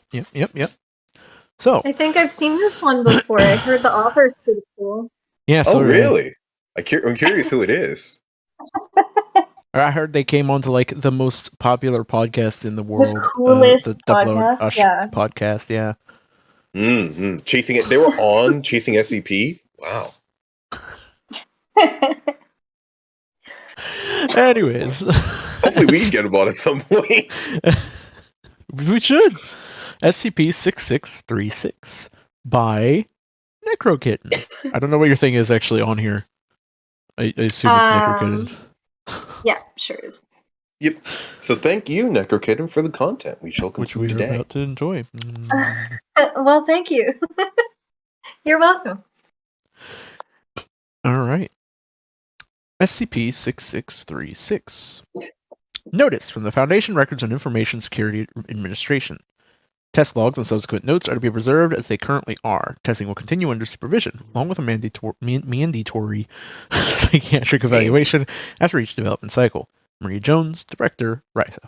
So I think I've seen this one before. I heard the author's pretty cool. Yeah. So really? I'm curious who it is. I heard they came on to like the most popular podcast in the world. The coolest the podcast. Podcast, yeah. Chasing it. They were on Chasing SCP. Wow. Anyways, hopefully we can get them on at some point. We should. SCP-6636 by NecroKitten. I don't know what your thing is actually on here. I assume it's NecroKitten. Yeah, sure is. Yep. So thank you, NecroKitten, for the content we shall consume which we today. are about to enjoy. Well, thank you. You're welcome. All right. SCP-6636. Notice from the Foundation Records and Information Security Administration. Test logs and subsequent notes are to be preserved as they currently are. Testing will continue under supervision, along with a mandatory psychiatric evaluation after each development cycle. Maria Jones, Director, RISA.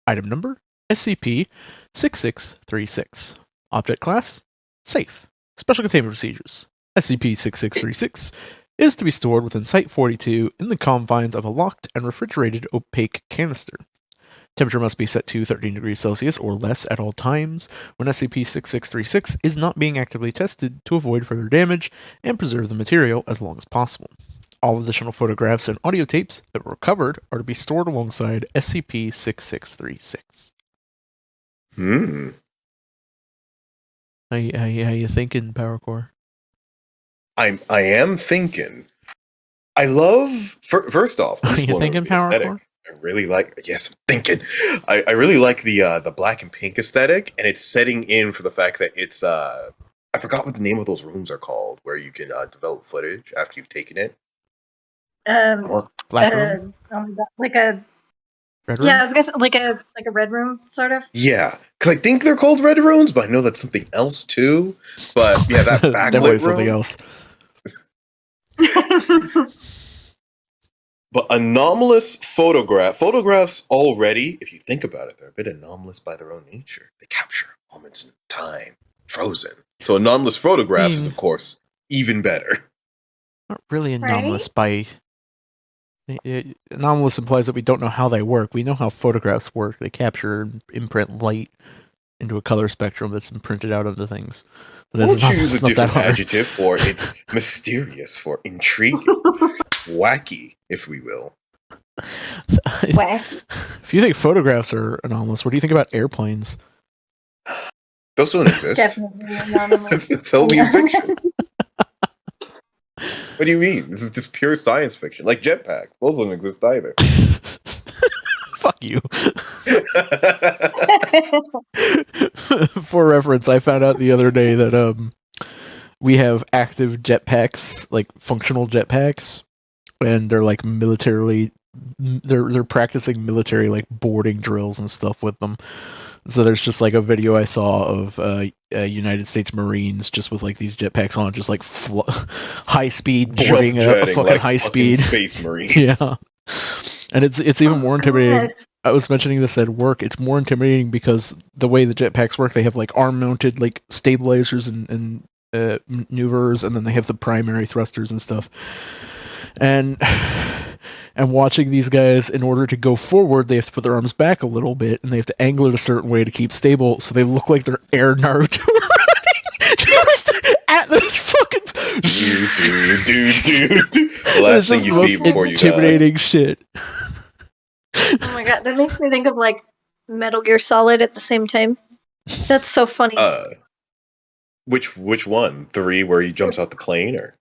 Item number, SCP-6636. Object class, Safe. Special containment procedures. SCP-6636 is to be stored within Site-42 in the confines of a locked and refrigerated opaque canister. Temperature must be set to 13 degrees Celsius or less at all times when SCP-6636 is not being actively tested to avoid further damage and preserve the material as long as possible. All additional photographs and audio tapes that were recovered are to be stored alongside SCP-6636. How you thinking, Power Core? I am thinking. I love. First off, Are you thinking, Power aesthetic. Core? I really like. Yes, I'm thinking. I really like the black and pink aesthetic, and it's setting in for the fact that it's. I forgot what the name of those rooms are called, where you can develop footage after you've taken it. Black room? Like a red room? Yeah, I was gonna say like a red room, sort of. Yeah, because I think they're called red rooms, but I know that's something else too. But yeah, that backlit something room. else. But anomalous photographs already, if you think about it, they're a bit anomalous by their own nature. They capture moments in time, frozen. So anomalous photographs is, of course, even better. Not really anomalous by... Anomalous implies that we don't know how they work. We know how photographs work. They capture and imprint light into a color spectrum that's imprinted out onto things. We'll choose a different adjective for it's mysterious, for intriguing, wacky, if we will. If you think photographs are anomalous, what do you think about airplanes? Those don't exist. Definitely anomalous. It's only in fiction. What do you mean? This is just pure science fiction. Like jetpacks. Those don't exist either. Fuck you. For reference, I found out the other day that we have active jetpacks, like functional jetpacks, and they're like militarily they're practicing military like boarding drills and stuff with them. So there's just like a video I saw of United States Marines just with like these jetpacks on, just like high speed boarding a fucking like high speed Space Marines. Yeah, and it's even more intimidating. I was mentioning this at work. It's more intimidating because the way the jetpacks work, they have like arm mounted like stabilizers and maneuvers, and then they have the primary thrusters and stuff. And watching these guys, in order to go forward, they have to put their arms back a little bit, and they have to angle it a certain way to keep stable, so they look like they're air Naruto running just at this fucking... The last thing you see before you die. Intimidating shit. Oh my god, that makes me think of like Metal Gear Solid at the same time. That's so funny. Which one? 3 where he jumps out the plane, or?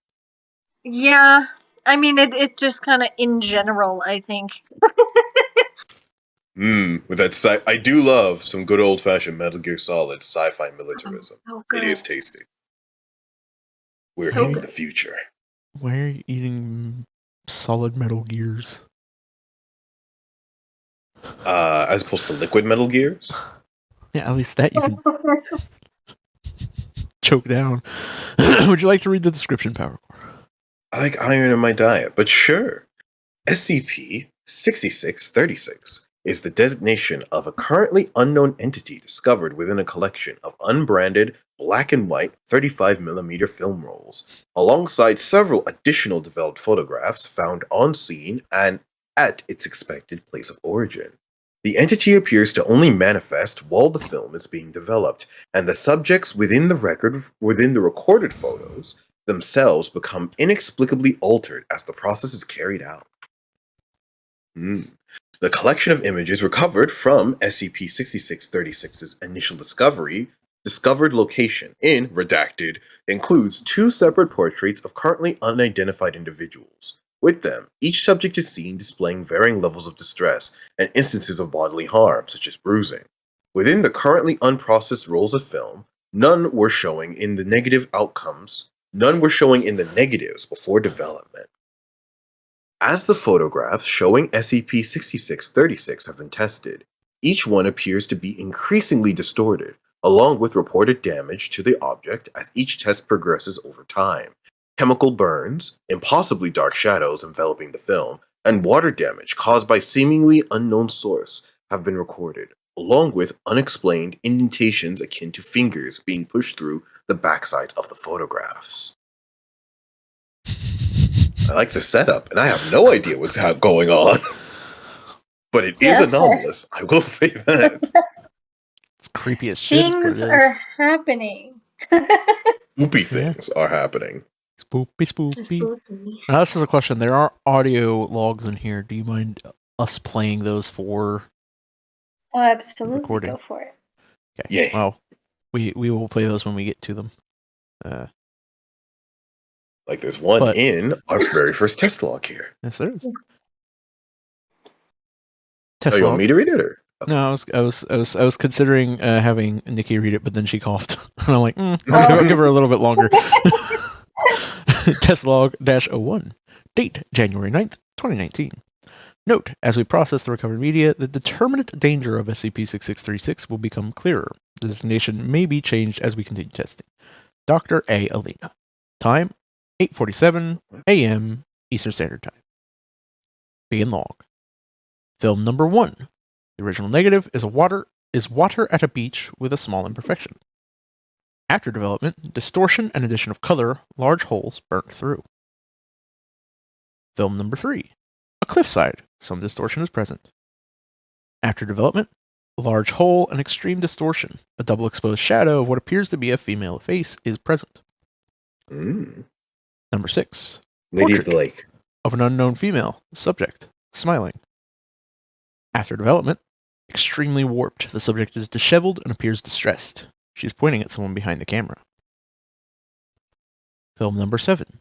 Yeah. I mean, it just kind of in general, I think. With that I do love some good old-fashioned Metal Gear Solid sci-fi militarism. It is tasty. We're so in the future. Why are you eating solid Metal Gears? As opposed to liquid Metal Gears? Yeah, at least that you can choke down. Would you like to read the description, Power? I like iron in my diet, but sure. SCP-6636 is the designation of a currently unknown entity discovered within a collection of unbranded black and white 35mm film rolls, alongside several additional developed photographs found on scene and at its expected place of origin. The entity appears to only manifest while the film is being developed, and the subjects within the recorded photos themselves become inexplicably altered as the process is carried out. The collection of images recovered from SCP-6636's initial discovered location in Redacted includes 2 separate portraits of currently unidentified individuals, With them, each subject is seen displaying varying levels of distress and instances of bodily harm, such as bruising. Within the currently unprocessed rolls of film, none were showing in the negative outcomes. None were showing in the negatives before development. As the photographs showing SCP-6636 have been tested, each one appears to be increasingly distorted, along with reported damage to the object as each test progresses over time. Chemical burns, impossibly dark shadows enveloping the film, and water damage caused by seemingly unknown source have been recorded, along with unexplained indentations akin to fingers being pushed through the backsides of the photographs. I like the setup, and I have no idea what's going on. But it is anomalous, I will say that. It's creepy as shit. Things are happening. Spoopy things are happening. Spoopy. Now, this is a question. There are audio logs in here. Do you mind us playing those for absolutely. Recording? Go for it. Okay. Yeah. Well, we will play those when we get to them. Like there's one in our very first test log here. Yes, there is. Test log. You want me to read it, or? Okay. No, I was considering having Nikki read it, but then she coughed, and I'm like, I'll give her a little bit longer. Test log -01. Date January 9th, 2019. Note: as we process the recovered media, the determinate danger of SCP-6636 will become clearer. The designation may be changed as we continue testing. Dr. A. Alina. Time: 8:47 a.m. Eastern Standard Time. Begin log. Film number 1. The original negative is water at a beach with a small imperfection. After development, distortion and addition of color, large holes burnt through. Film number 3. A cliffside, some distortion is present. After development, a large hole and extreme distortion, a double exposed shadow of what appears to be a female face is present. Number 6. Lady of the Lake. Of an unknown female, subject, smiling. After development, extremely warped, the subject is disheveled and appears distressed. She's pointing at someone behind the camera. Film number 7.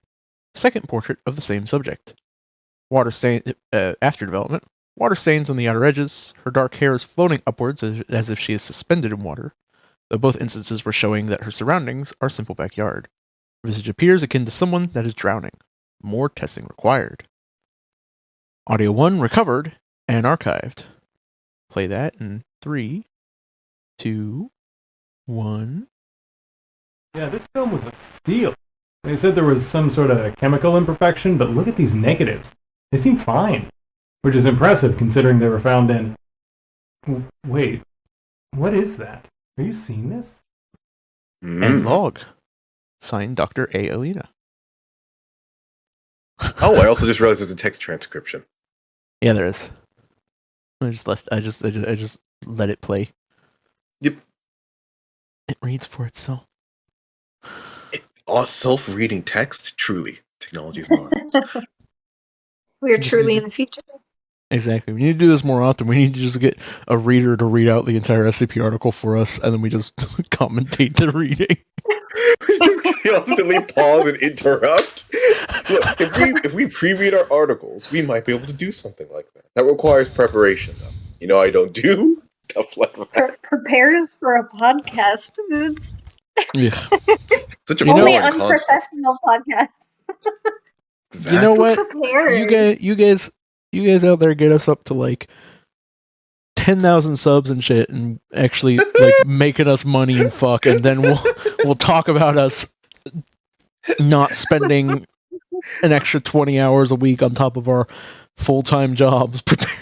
Second portrait of the same subject. After development, water stains on the outer edges. Her dark hair is floating upwards as if she is suspended in water, though both instances were showing that her surroundings are simple backyard. Her visage appears akin to someone that is drowning. More testing required. Audio 1 recovered and archived. Play that in 3, 2, 1. Yeah, this film was a steal. They said there was some sort of chemical imperfection, but look at these negatives. They seem fine, which is impressive considering they were found in... Wait, what is that? Are you seeing this? End log. Signed Dr. A. Alina. Oh, I also just realized there's a text transcription. Yeah, there is. I just let it play. Yep. It reads for itself. Self-reading text, truly. Technology is marvelous. We are truly in the future. Exactly. We need to do this more often. We need to just get a reader to read out the entire SCP article for us, and then we just commentate the reading. We just constantly pause and interrupt. Look, if we pre-read our articles, we might be able to do something like that. That requires preparation, though. You know, I don't do stuff like that. Prepares for a podcast. It's Such a only unprofessional podcast. Exactly. You know what? You guys out there get us up to like 10,000 subs and shit, and actually like making us money and fuck, and then we'll talk about us not spending an extra 20 hours a week on top of our full-time jobs preparing.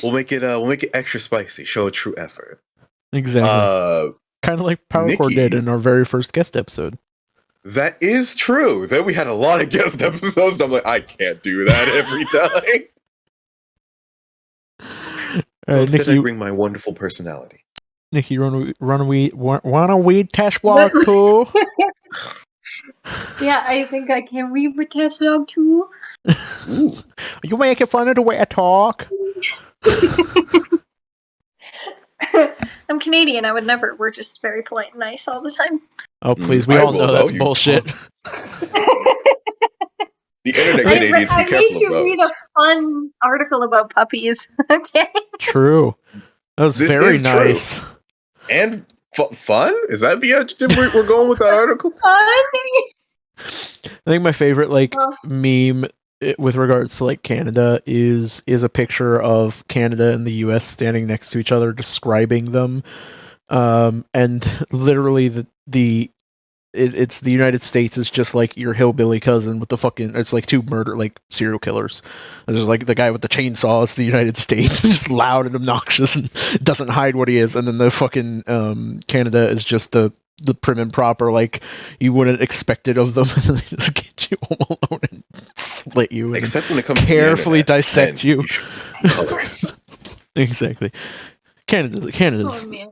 We'll make it extra spicy. Show a true effort. Exactly. Kind of like PowerCore did in our very first guest episode. That is true. Then we had a lot of guest episodes, and I'm like, I can't do that every time. Instead, Nikki, I bring my wonderful personality. Nikki, want a weed test log too? Yeah, I think I can read the test log too. Ooh. You making fun of the way I talk? I'm Canadian. I would never. We're just very polite and nice all the time. Oh, please. We all know that's bullshit. The internet Canadians, be I careful need of to those. read a fun article about puppies. Okay. True. That was This very is true. nice. And fun? Is that the adjective we're going with that article? Funny. I think my favorite meme with regards to Canada is a picture of Canada and the US standing next to each other describing them, and literally it's the United States is just like your hillbilly cousin with the fucking, it's like two serial killers. There's like the guy with the chainsaw is the United States, just loud and obnoxious and doesn't hide what he is, and then the fucking Canada is just the prim and proper, like you wouldn't expect it of them, and then they just get you home alone and slit you, and except when it comes carefully to the internet, dissect you. Colors. Exactly. Canada's. Oh, man.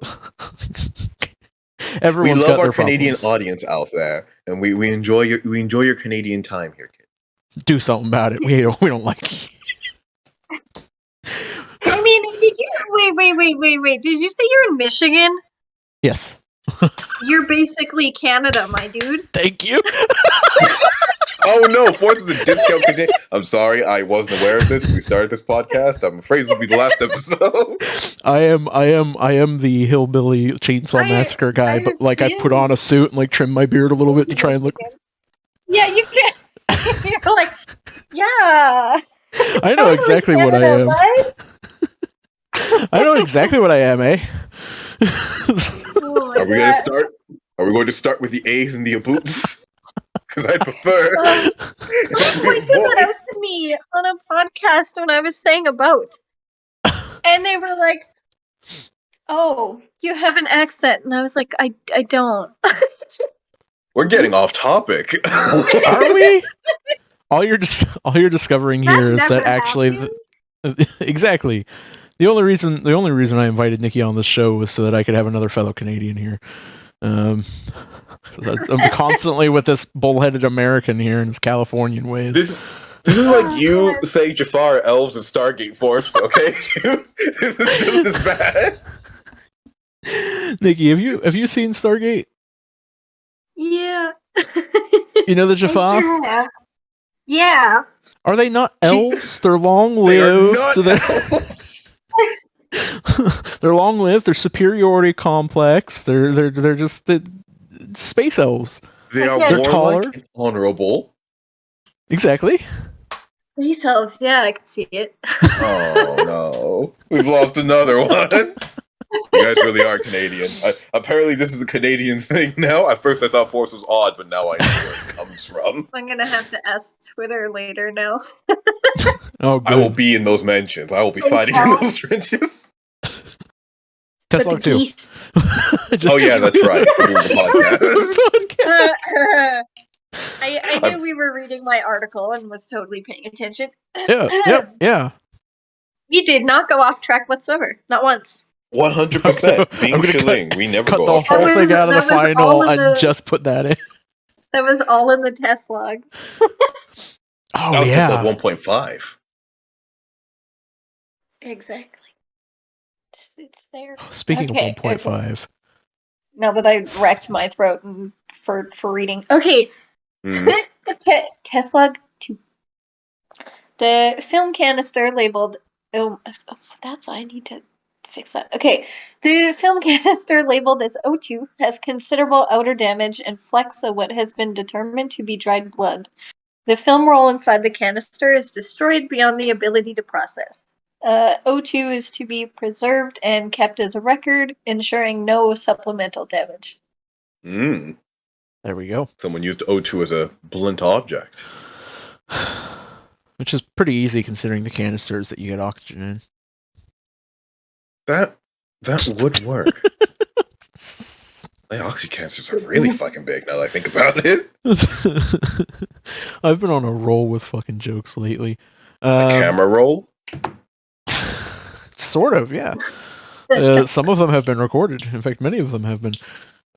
Everyone's we got love their our Canadian problems. audience out there, and we enjoy your Canadian time here, kid. Do something about it. We don't like it. I mean, did you wait? Did you say you're in Michigan? Yes. You're basically Canada, my dude. Thank you. Oh no, Force is a discount today. I'm sorry, I wasn't aware of this when we started this podcast. I'm afraid this will be the last episode. I am the hillbilly chainsaw massacre guy, but I put on a suit and trim my beard a little bit to try and look. Yeah, you can. You're like, yeah. I know exactly what I am. Right? I know exactly what I am, eh? Oh Are we gonna start? Are we going to start with the A's and the boots? Because I prefer. Someone pointed that out to me on a podcast when I was saying about, and they were like, "Oh, you have an accent," and I was like, "I don't." We're getting off topic. Are we? All you're discovering here is that actually, exactly. The only reason I invited Nikki on this show was so that I could have another fellow Canadian here. I'm constantly with this bullheaded American here in his Californian ways. This is like you saying Jafar, elves, and Stargate Force. Okay, this is just as bad. Nikki, have you seen Stargate? Yeah. You know the Jafar? Sure. Yeah. Are they not elves? They're long-lived. They're long-lived. They're superiority complex. They're just space elves. They are They're taller, and honorable. Exactly. Space elves. Yeah, I can see it. Oh no, we've lost another one. You guys really are Canadian. Apparently, this is a Canadian thing now. At first, I thought Force was odd, but now I know where it comes from. I'm gonna have to ask Twitter later now. Oh, good. I will be in those mentions. I will be fighting in those trenches. Tesla too. Oh yeah, that's right. We're doing the podcast. I knew we were reading my article and was totally paying attention. Yeah. We did not go off track whatsoever. Not once. 100%. Being shilling, we never cut go the off whole track. thing out of the final and just put that in. That was all in the test logs. Oh, that was yeah. just like 1.5. Exactly. It's there. Speaking of 1.5. Okay. Now that I wrecked my throat for reading. Okay. Test log 2. The film canister labeled... Oh, I need to fix that. Okay. The film canister labeled as O2 has considerable outer damage and flecks of what has been determined to be dried blood. The film roll inside the canister is destroyed beyond the ability to process. O2 is to be preserved and kept as a record, ensuring no supplemental damage. There we go. Someone used O2 as a blunt object. Which is pretty easy considering the canisters that you get oxygen in. That would work. My oxy canisters are really fucking big now that I think about it. I've been on a roll with fucking jokes lately. A camera roll? Sort of, yeah. Some of them have been recorded. In fact, many of them have been.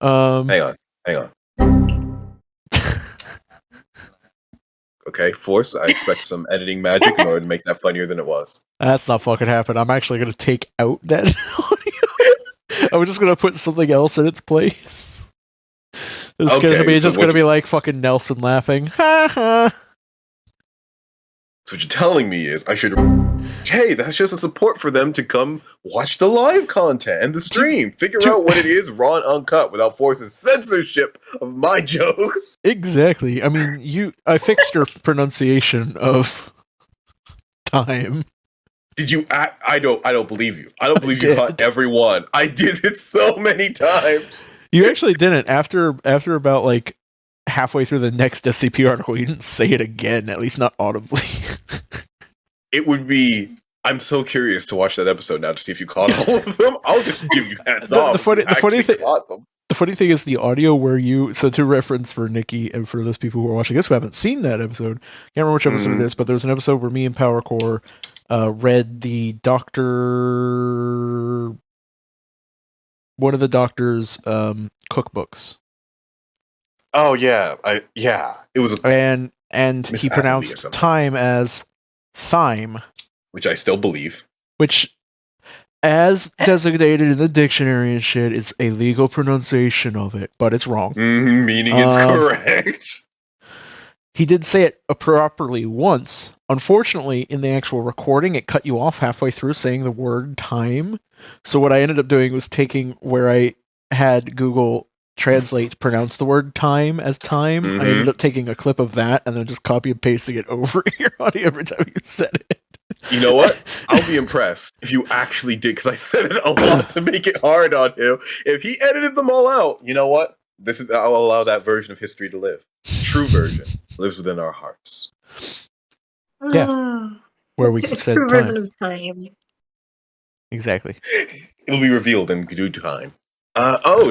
Hang on. Okay, Force, I expect some editing magic in order to make that funnier than it was. That's not fucking happening. I'm actually going to take out that audio. I'm just going to put something else in its place. It's going to be like fucking Nelson laughing. Ha ha. So what you're telling me is I should... Hey, that's just a support for them to come watch the live content and the stream. Figure out what it is raw and uncut without forcing censorship of my jokes. Exactly. I mean, I fixed your pronunciation of time. Did you? I don't believe you. I don't believe you caught everyone. I did it so many times. You actually didn't. After about like halfway through the next SCP article, you didn't say it again, at least not audibly. It would be... I'm so curious to watch that episode now to see if you caught all of them. I'll just give you hats off. The funny thing is the audio where you... So to reference for Nikki and for those people who are watching this who haven't seen that episode, can't remember which episode it is, but there's an episode where me and Power Core read the doctor... One of the doctor's cookbooks. Oh, yeah. It was... And he pronounced time as thyme. Which I still believe. Which, as designated in the dictionary and shit, is a legal pronunciation of it, but it's wrong. Meaning it's correct. He did say it properly once. Unfortunately, in the actual recording, it cut you off halfway through saying the word time. So what I ended up doing was taking where I had Google Translate pronounce the word time as time. I ended up taking a clip of that and then just copy and pasting it over your audio every time you said it. You know what? I'll be impressed if you actually did, because I said it a lot to make it hard on him. If he edited them all out, you know what? I'll allow that version of history to live. True version lives within our hearts. Yeah, where we can say true version of time. Exactly. It'll be revealed in due time.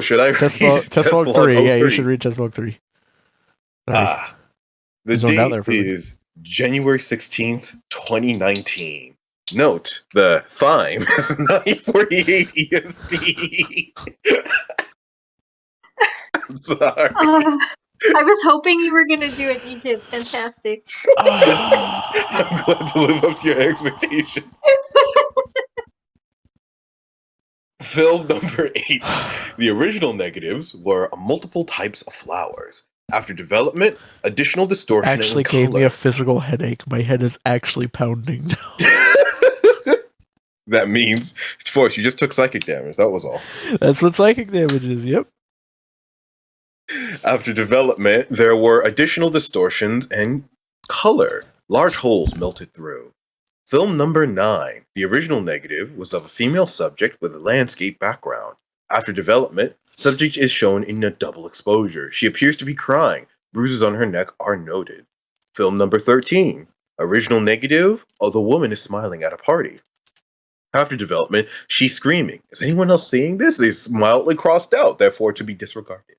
Should I read test log 3? Yeah, you should read test log 3. The date is January 16th, 2019. Note, the time is 9:48 EST. I'm sorry. I was hoping you were going to do it. You did. Fantastic. I'm glad to live up to your expectation. Film number 8. The original negatives were multiple types of flowers. After development, additional distortion actually gave me a physical headache. My head is actually pounding now. That means, Force, you just took psychic damage. That was all. That's what psychic damage is, yep. After development, there were additional distortions and color. Large holes melted through. Film number 9. The original negative was of a female subject with a landscape background. After development, subject is shown in a double exposure. She appears to be crying. Bruises on her neck are noted. Film number 13. Original negative, the woman is smiling at a party. After development, she's screaming. Is anyone else seeing this? Is mildly crossed out, therefore to be disregarded.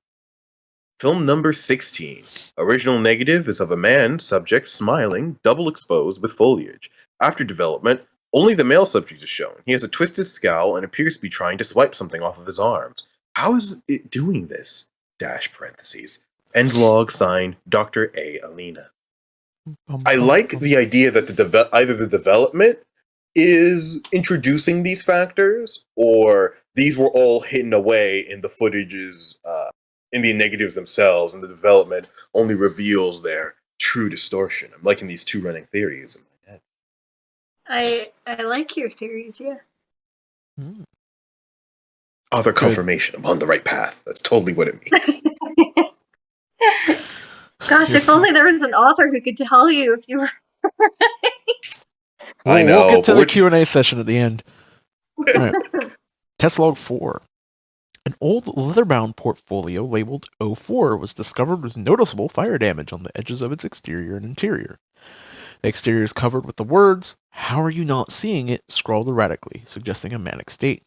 Film number 16. Original negative is of a man subject smiling, double exposed with foliage. After development, only the male subject is shown. He has a twisted scowl and appears to be trying to swipe something off of his arms. How is it doing this? (parentheses). End log signed Dr. A. Alina. I like the idea that either the development is introducing these factors, or these were all hidden away in the footages, in the negatives themselves, and the development only reveals their true distortion. I'm liking these two running theories in my head. I like your theories, yeah. Author confirmation. I'm on the right path. That's totally what it means. Gosh, if only there was an author who could tell you if you were right. I know. We'll get to the Q&A session at the end. All right. Test log 4. An old leather-bound portfolio labeled 04 was discovered with noticeable fire damage on the edges of its exterior and interior. The exterior is covered with the words, "How are you not seeing it?" scrawled erratically, suggesting a manic state.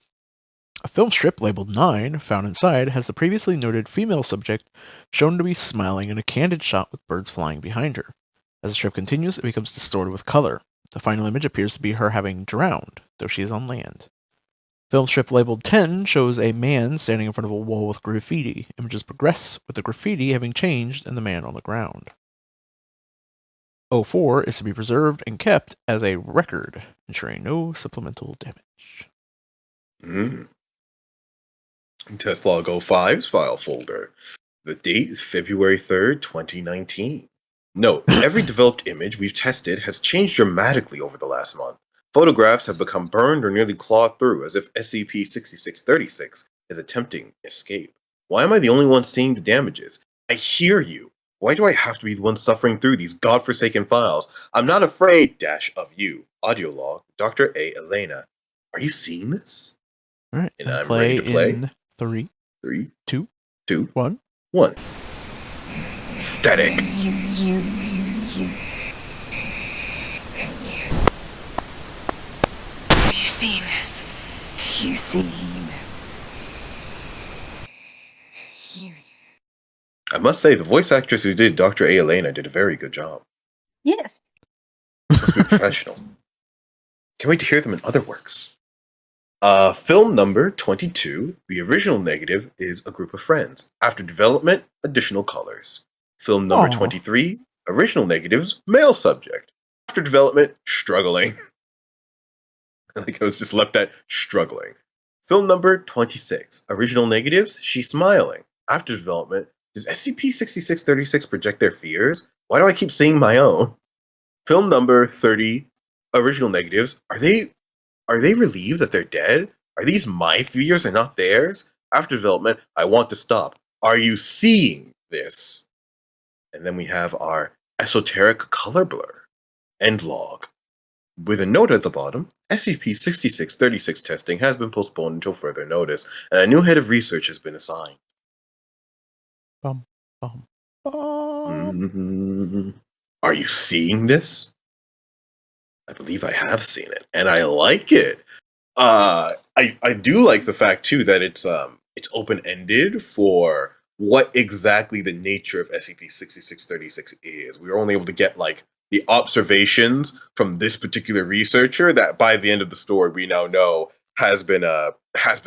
A film strip labeled 9, found inside, has the previously noted female subject shown to be smiling in a candid shot with birds flying behind her. As the strip continues, it becomes distorted with color. The final image appears to be her having drowned, though she is on land. Film strip labeled 10 shows a man standing in front of a wall with graffiti. Images progress, with the graffiti having changed and the man on the ground. 04 is to be preserved and kept as a record, ensuring no supplemental damage. Test log 05's file folder. The date is February 3rd, 2019. Note, every developed image we've tested has changed dramatically over the last month. Photographs have become burned or nearly clawed through, as if SCP-6636 is attempting escape. Why am I the only one seeing the damages? I hear you. Why do I have to be the one suffering through these godforsaken files? I'm not afraid, of you. Audio log, Dr. A. Elena. Are you seeing this? All right. And I'm ready to play. In 3, 3, 2, 2, 1. 1. Static. You. Have you seen this? You seen this? Hear you. I must say, the voice actress who did Dr. A. Elena did a very good job. Yes. Must be professional. Can't wait to hear them in other works. Film number 22, the original negative is a group of friends. After development, additional colors. Film number 23, original negatives, male subject. After development, struggling. Like I was just left at struggling. Film number 26, original negatives, she's smiling. After development, does SCP-6636 project their fears? Why do I keep seeing my own? Film number 30, original negatives, are they relieved that they're dead? Are these my fears and not theirs? After development, I want to stop. Are you seeing this? And then we have our esoteric color blur. End log. With a note at the bottom, SCP-6636 testing has been postponed until further notice, and a new head of research has been assigned. Bum, bum, bum. Are you seeing this? I believe I have seen it, and I like it. I do like the fact too that it's open-ended for what exactly the nature of SCP-6636 is. We were only able to get like the observations from this particular researcher that by the end of the story we now know has been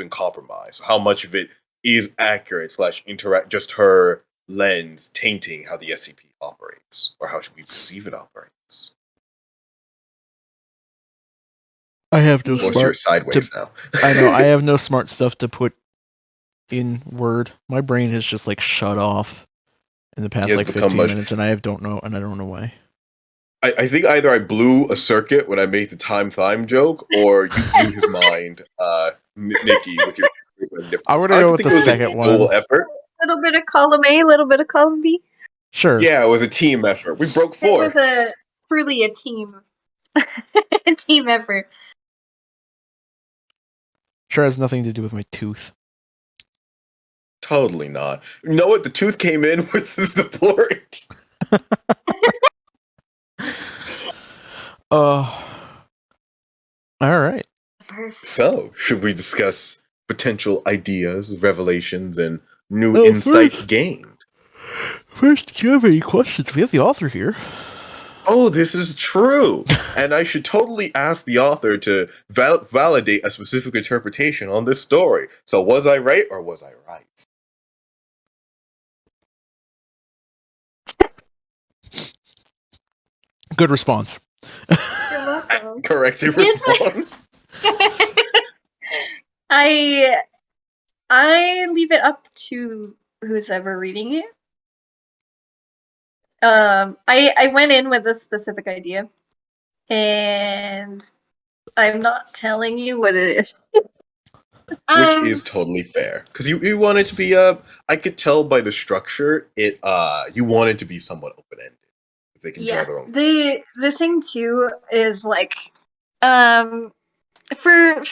compromised. How much of it is accurate / interact just her lens tainting how the SCP operates, or how should we perceive it operates? I have no Of course, smart you're sideways now. I know, I have no smart stuff to put in Word. My brain has just like shut off in the past like 15 minutes, and I don't know why. I think either I blew a circuit when I made the time joke, or you blew his mind, Nikki, with your. I would go with the second one. Effort. A little bit of column A, a little bit of column B. Sure. Yeah, it was a team effort. We broke force. It was truly a team, a team effort. Sure has nothing to do with my tooth. Totally not. You know what? The tooth came in with the support. All right. Perfect. So, should we discuss potential ideas, revelations, and new insights gained? First, do you have any questions? We have the author here. Oh, this is true. And I should totally ask the author to validate a specific interpretation on this story. So was I right or was I right? Good response. You're welcome. Corrective response. I leave it up to who's ever reading it. I went in with a specific idea, and I'm not telling you what it is. Which is totally fair, because you want it to be I could tell by the structure you want it to be somewhat open-ended. If they can draw their own. The thing too is like for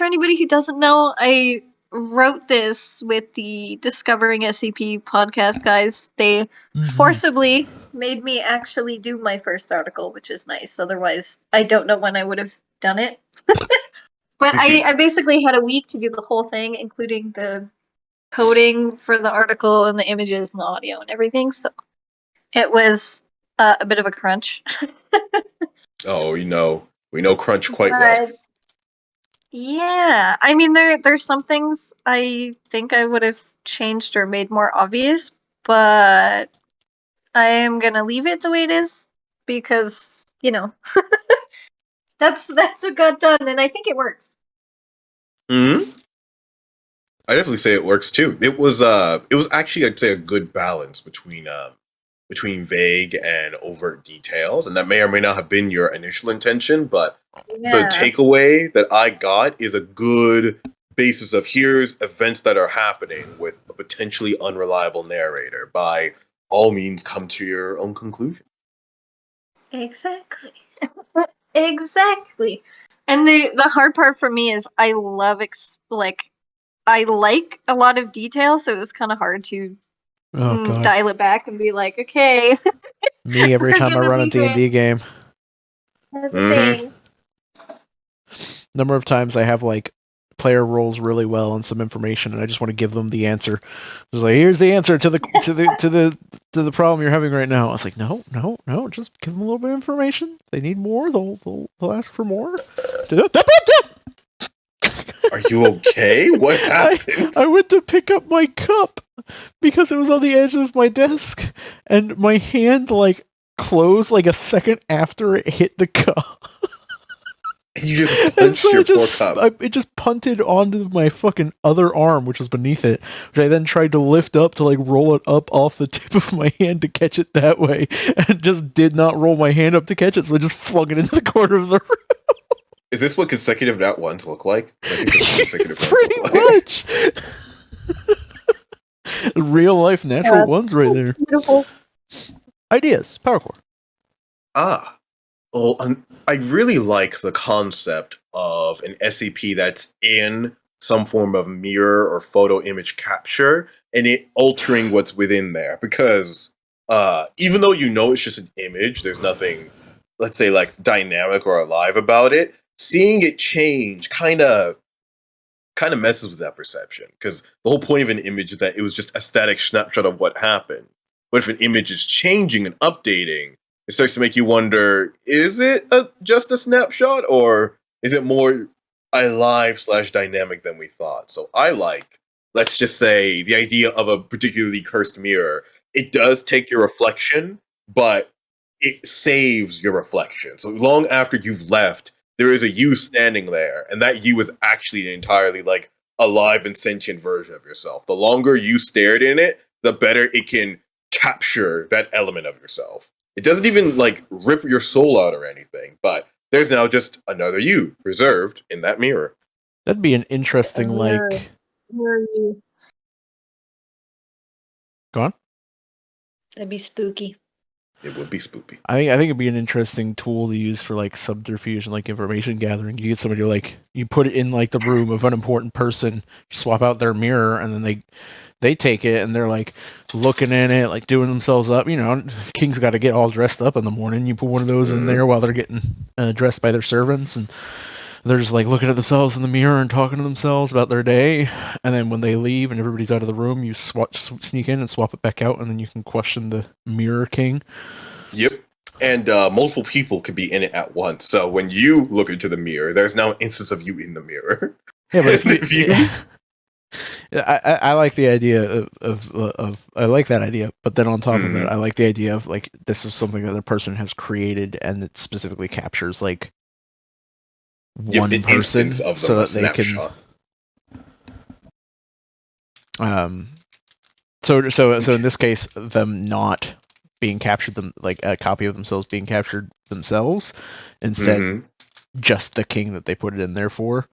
anybody who doesn't know, I wrote this with the Discovering SCP podcast guys. They forcibly made me actually do my first article, which is nice. Otherwise, I don't know when I would have done it. But I basically had a week to do the whole thing, including the coding for the article and the images and the audio and everything. So it was a bit of a crunch. Oh, we know crunch quite well. Yeah, I mean there's some things I think I would have changed or made more obvious, but I am gonna leave it the way it is because that's what got done, and I think it works. I definitely say it works too. It was actually, I'd say, a good balance between between vague and overt details, and that may or may not have been your initial intention, but the takeaway that I got is a good basis of here's events that are happening with a potentially unreliable narrator. By all means, come to your own conclusion. Exactly. Exactly. And the hard part for me is I love I like a lot of detail, so it was kind of hard to dial it back and be like, okay. Me every time I run a D&D game. That's the thing. Number of times I have like player rolls really well on some information, and I just want to give them the answer. It's like, here's the answer to the problem you're having right now. I was like, no, just give them a little bit of information. If they need more, they'll ask for more. Are you okay? What happened? I went to pick up my cup because it was on the edge of my desk, and my hand like closed like a second after it hit the cup. You just punched your poor cup. It just punted onto my fucking other arm, which was beneath it, which I then tried to lift up to like roll it up off the tip of my hand to catch it that way, and just did not roll my hand up to catch it, so I just flung it into the corner of the room. Is this what consecutive nat ones look like? I think that's what consecutive pretty much. Real life natural ones right there. Beautiful. Ideas. Powercore. I really like the concept of an SCP that's in some form of mirror or photo image capture and it altering what's within there. Because even though you know it's just an image, there's nothing, let's say, like dynamic or alive about it. Seeing it change kind of messes with that perception. Because the whole point of an image is that it was just a static snapshot of what happened. But if an image is changing and updating, it starts to make you wonder, is it just a snapshot, or is it more alive/dynamic than we thought? So I like, let's just say, the idea of a particularly cursed mirror. It does take your reflection, but it saves your reflection. So long after you've left, there is a you standing there, and that you is actually an entirely like alive and sentient version of yourself. The longer you stared in it, the better it can capture that element of yourself. It doesn't even like rip your soul out or anything, but there's now just another you preserved in that mirror. That'd be an interesting like. Where are you? Go on. That'd be spooky. It would be spooky. I think it'd be an interesting tool to use for like subterfuge and like information gathering. You get somebody to like you put it in like the room of an important person, swap out their mirror, and then they take it and they're like looking in it, like doing themselves up. You know, king's got to get all dressed up in the morning. You put one of those in there while they're getting dressed by their servants, and they're just like looking at themselves in the mirror and talking to themselves about their day. And then when they leave and everybody's out of the room, you sneak in and swap it back out, and then you can question the mirror king. Yep. And multiple people can be in it at once. So when you look into the mirror, there's now an instance of you in the mirror. Yeah, but if you I like the idea of I like that idea, but then on top of that, I like the idea of like this is something that a person has created and it specifically captures like one person of so that snapshot. They can so in this case them not being captured, them like a copy of themselves being captured themselves, instead just the king that they put it in there for,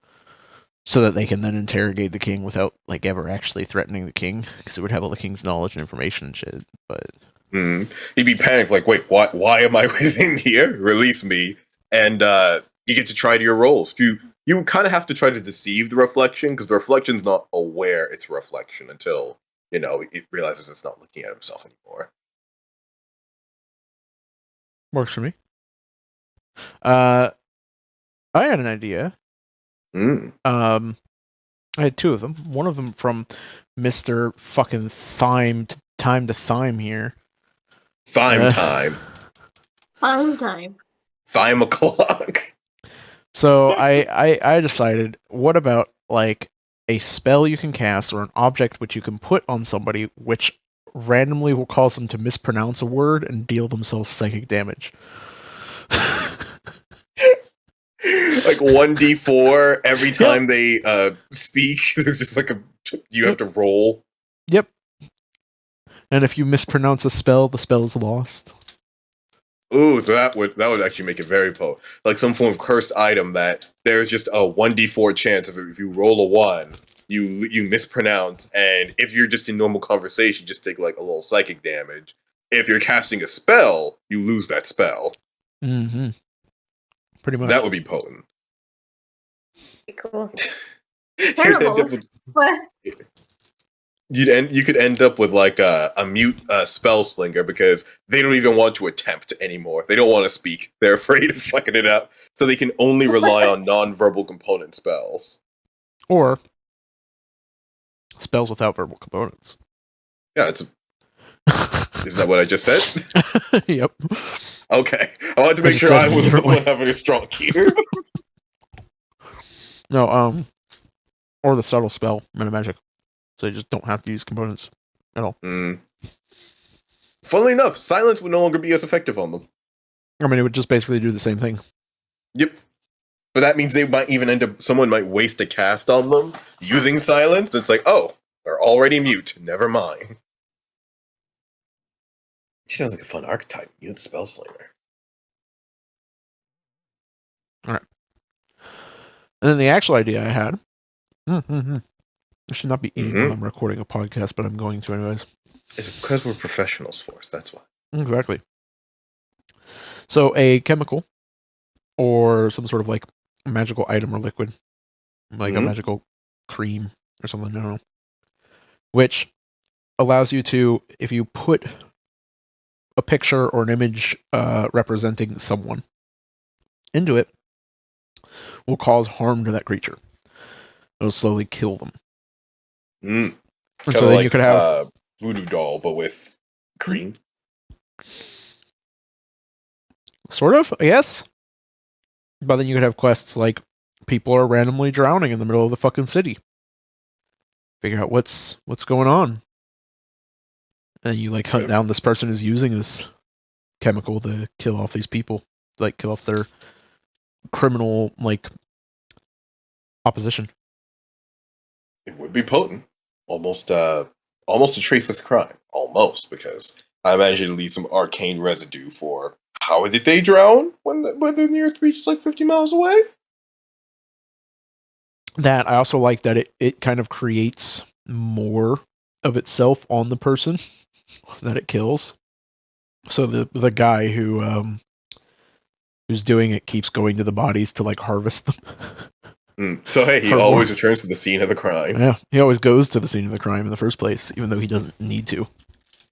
so that they can then interrogate the king without like ever actually threatening the king, because it would have all the king's knowledge and information and shit. But he'd be panicked, like, wait, why am I within here? Release me. And you get to try to your roles. You kind of have to try to deceive the reflection, because the reflection's not aware it's a reflection until, you know, it realizes it's not looking at himself anymore. Works for me. I had an idea. I had two of them. One of them from Mr. fucking Time to Thyme here. Time. Time o'clock. So I decided, what about like a spell you can cast or an object which you can put on somebody which randomly will cause them to mispronounce a word and deal themselves psychic damage. Like 1d4 every time they speak. There's just like you have to roll. Yep. And if you mispronounce a spell, the spell is lost. Ooh, so that would actually make it very potent. Like some form of cursed item that there's just a 1d4 chance of if you roll a 1, you mispronounce, and if you're just in normal conversation, you just take like a little psychic damage. If you're casting a spell, you lose that spell. Mm-hmm. Pretty much. That would be potent. Cool. Terrible. But You could end up with like a mute spell slinger because they don't even want to attempt anymore. They don't want to speak. They're afraid of fucking it up, so they can only rely on non-verbal component spells. Or spells without verbal components. Yeah, isn't that what I just said? Yep. Okay. I wanted to make sure I was the one having a strong gear. No, or the subtle spell, Meta Magic. So you just don't have to use components at all. Funnily enough, silence would no longer be as effective on them. I mean, it would just basically do the same thing. Yep. But that means they might even someone might waste a cast on them using silence. It's like, oh, they're already mute. Never mind. She sounds like a fun archetype. Mute spell slinger. Alright. And then the actual idea I had. I should not be eating while I'm recording a podcast, but I'm going to anyways. It's because we're professionals, Force. That's why. Exactly. So a chemical or some sort of like magical item or liquid, like a magical cream or something, I don't know, which allows you to, if you put a picture or an image representing someone into it, will cause harm to that creature. It'll slowly kill them. And so then you could have voodoo doll, but with cream. Sort of, I guess. But then you could have quests like people are randomly drowning in the middle of the fucking city. Figure out what's going on. And you like hunt down this person who's using this chemical to kill off these people. Like kill off their criminal like opposition. It would be potent. Almost a traceless crime. Almost, because I imagine it leaves some arcane residue for how did they drown when the nearest beach is like 50 miles away? That I also like that it kind of creates more of itself on the person that it kills. So the guy who's doing it keeps going to the bodies to like harvest them. So hey, he always returns to the scene of the crime. Yeah, he always goes to the scene of the crime in the first place, even though he doesn't need to.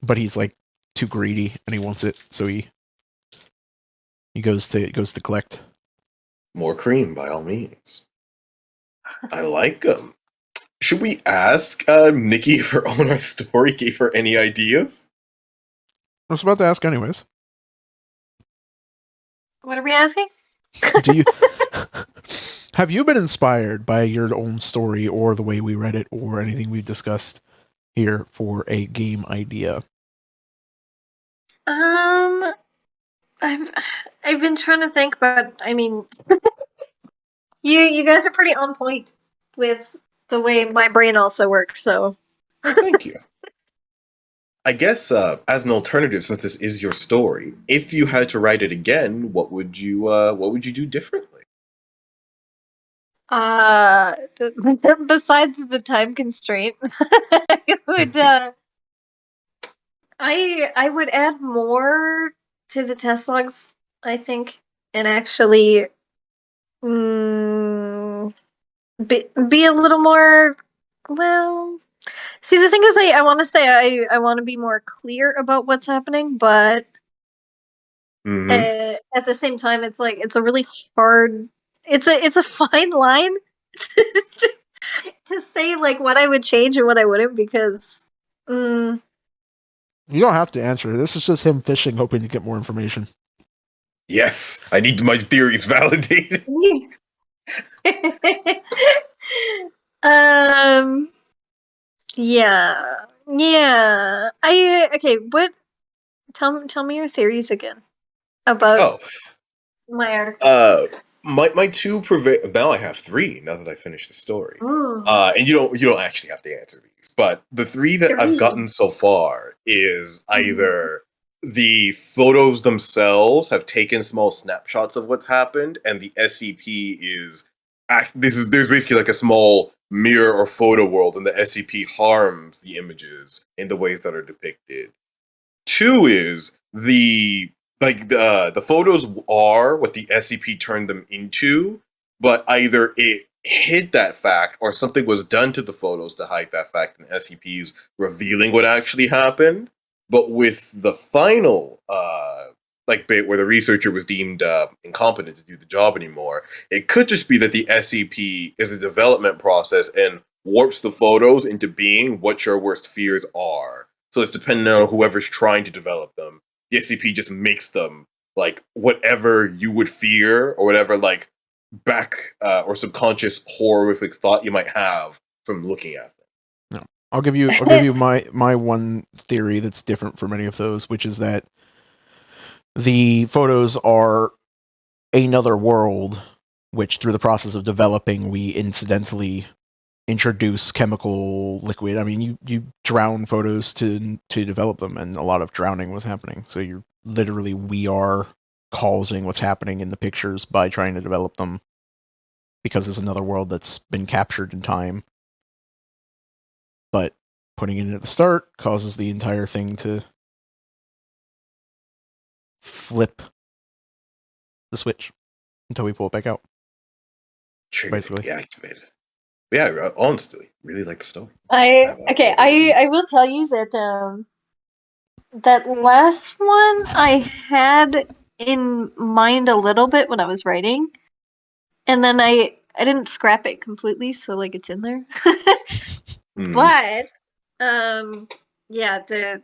But he's like too greedy and he wants it, so he goes to collect more cream by all means. I like them. Should we ask Nikki if her own story gave her any ideas? I was about to ask anyways. What are we asking? Have you been inspired by your own story or the way we read it or anything we've discussed here for a game idea? I've been trying to think, but I mean, you guys are pretty on point with the way my brain also works. So, thank you. I guess as an alternative, since this is your story, if you had to write it again, what would you do differently? Besides the time constraint, I would add more to the test logs, I think, and actually be a little more, well, see, the thing is, I want to say I want to be more clear about what's happening, but at the same time, it's like, it's a really hard, it's a fine line to say like what I would change and what I wouldn't, because you don't have to answer. This is just him fishing, hoping to get more information. Yes, I need my theories validated. Yeah. Okay. What? Tell me your theories again about my article. My two now I have three. Now that I finished the story, Ooh. And you don't actually have to answer these, but the three that I've gotten so far is either the photos themselves have taken small snapshots of what's happened, and the SCP is there's basically like a small mirror or photo world, and the SCP harms the images in the ways that are depicted. Two is the photos are what the SCP turned them into, but either it hid that fact or something was done to the photos to hide that fact, and SCP's revealing what actually happened. But with the final bit where the researcher was deemed incompetent to do the job anymore, it could just be that the SCP is a development process and warps the photos into being what your worst fears are. So it's dependent on whoever's trying to develop them. The SCP just makes them like whatever you would fear or whatever like back or subconscious horrific thought you might have from looking at them. No. I'll give you my one theory that's different from any of those, which is that the photos are another world, which through the process of developing we incidentally introduce chemical liquid. I mean, you drown photos to develop them, and a lot of drowning was happening. So you're literally, we are causing what's happening in the pictures by trying to develop them, because it's another world that's been captured in time. But putting it at the start causes the entire thing to flip the switch until we pull it back out. Trigger deactivated. Yeah, honestly, really like the story. I will tell you that that last one I had in mind a little bit when I was writing, and then I didn't scrap it completely, so like it's in there. But yeah, the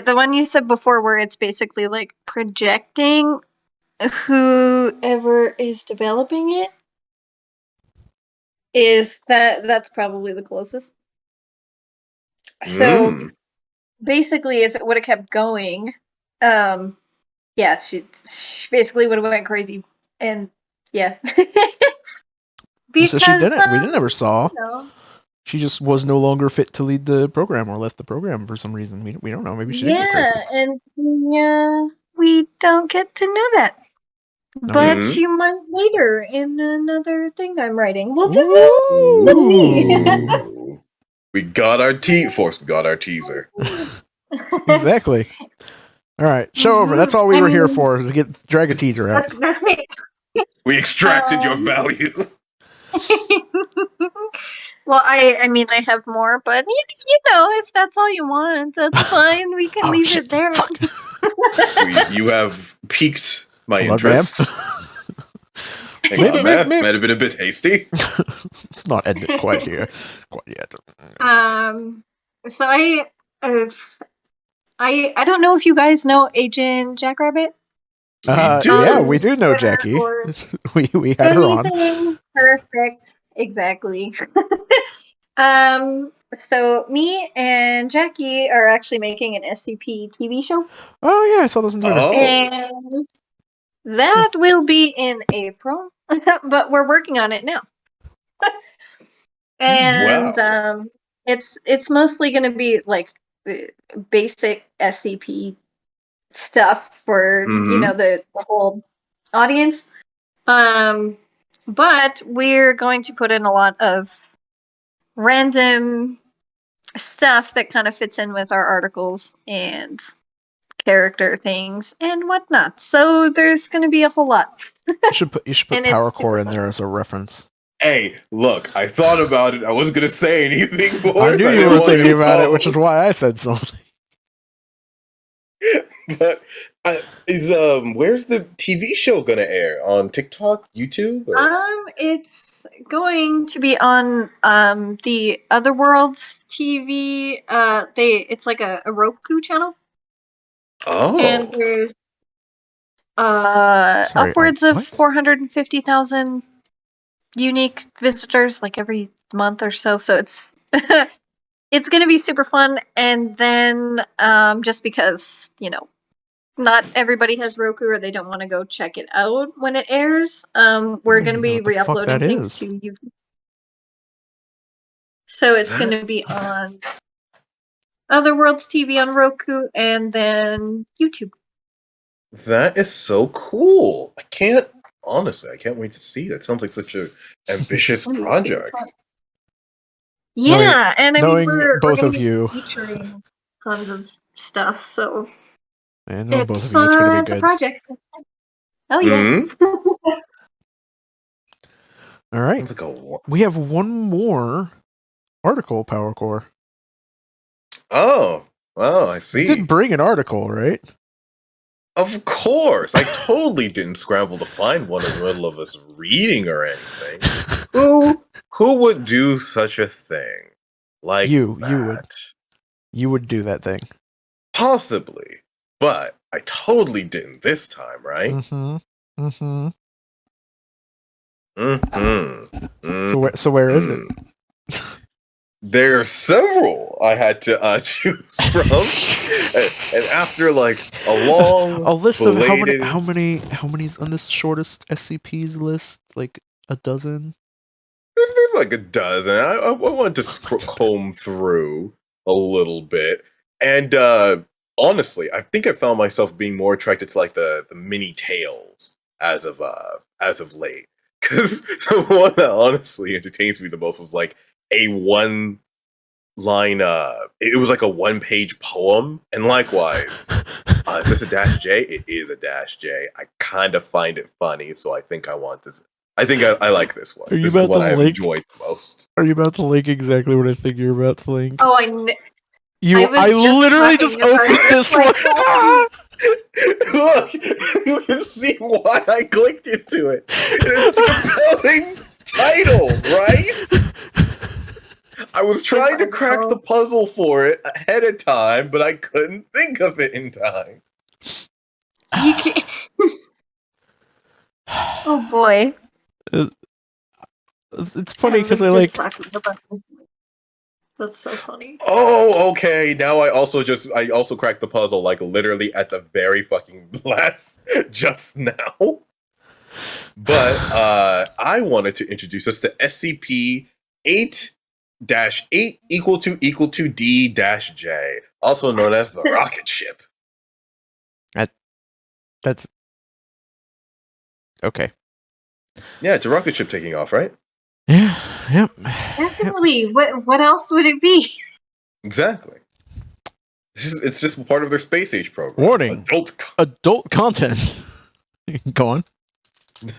one you said before, where it's basically like projecting whoever is developing it, is that's probably the closest. So basically, if it would have kept going, yeah, she basically would have went crazy, and yeah. Because so she didn't. We never saw. You know, she just was no longer fit to lead the program, or left the program for some reason. We don't know. Maybe she did go crazy. Yeah, and we don't get to know that. But she might later in another thing I'm writing. We'll do. Let's see. We got our We got our teaser. Exactly. All right, show over. That's all we were here for, is to drag a teaser out. That's it. We extracted your value. Well, I mean, I have more, but you know, if that's all you want, that's fine. We can leave it there. You have piqued my interest. Might have been a bit hasty. It's not ended quite here, quite yet. So I don't know if you guys know Agent Jackrabbit. Yeah, we do know Jackie. we had her on. Perfect. Exactly. So me and Jackie are actually making an SCP TV show. Oh yeah, I saw this in Twitter. And that will be in April, but we're working on it now. And it's mostly going to be like basic SCP stuff for you know the whole audience. But we're going to put in a lot of random stuff that kind of fits in with our articles and character things and whatnot. So there's going to be a whole lot. You should put Power Core in there as a reference. Hey, look, I thought about it. I wasn't going to say anything more. I knew you were thinking about it, which is why I said something. But where's the TV show gonna air? On TikTok, YouTube? It's going to be on the Otherworlds TV. It's like a Roku channel. Oh. And there's upwards of 450,000 unique visitors like every month or so. So it's it's gonna be super fun. And then just because, you know, not everybody has Roku or they don't want to go check it out when it airs, we're going to be re-uploading things to YouTube. So it's going to be on Otherworlds TV on Roku and then YouTube. That is so cool. I can't wait to see it. It sounds like such an ambitious project. Yeah, and I mean, we're both going of to be you featuring tons of stuff, so and both of you, it's going to be it's good. a project. Oh yeah. All right. We have one more article, Power Core. Oh, I see. You didn't bring an article, right? Of course. I totally didn't scramble to find one in the middle of us reading or anything. Who would do such a thing? Like that? You would do that thing. Possibly. But I totally didn't this time, right? So where is it? There are several I had to choose from, and after like a list belated... of how many's on this shortest SCPs list? Like a dozen. There's like a dozen. I wanted to comb through a little bit, and honestly, I think I found myself being more attracted to like the mini tales as of late. Because the one that honestly entertains me the most was like a one line, it was like a 1-page poem. And likewise, is this a -J? It is a -J. I kind of find it funny, so I think I want this. I think I like this one. This is what I've enjoyed the most. Are you about to link exactly what I think you're about to link? Oh, I literally just opened this one. Look, you can see why I clicked into it. It's a compelling title, right? I was trying to crack the puzzle for it ahead of time, but I couldn't think of it in time. You can't. Oh boy. It's funny because I like. That's so funny. Oh, okay. Now I also cracked the puzzle like literally at the very fucking last just now. But I wanted to introduce us to SCP-8-8 == D-J, also known as the rocket ship. That's okay. Yeah, it's a rocket ship taking off, right? Yeah. Yep. Definitely. What else would it be? Exactly. It's just part of their space age program. Warning. Adult content. Go on.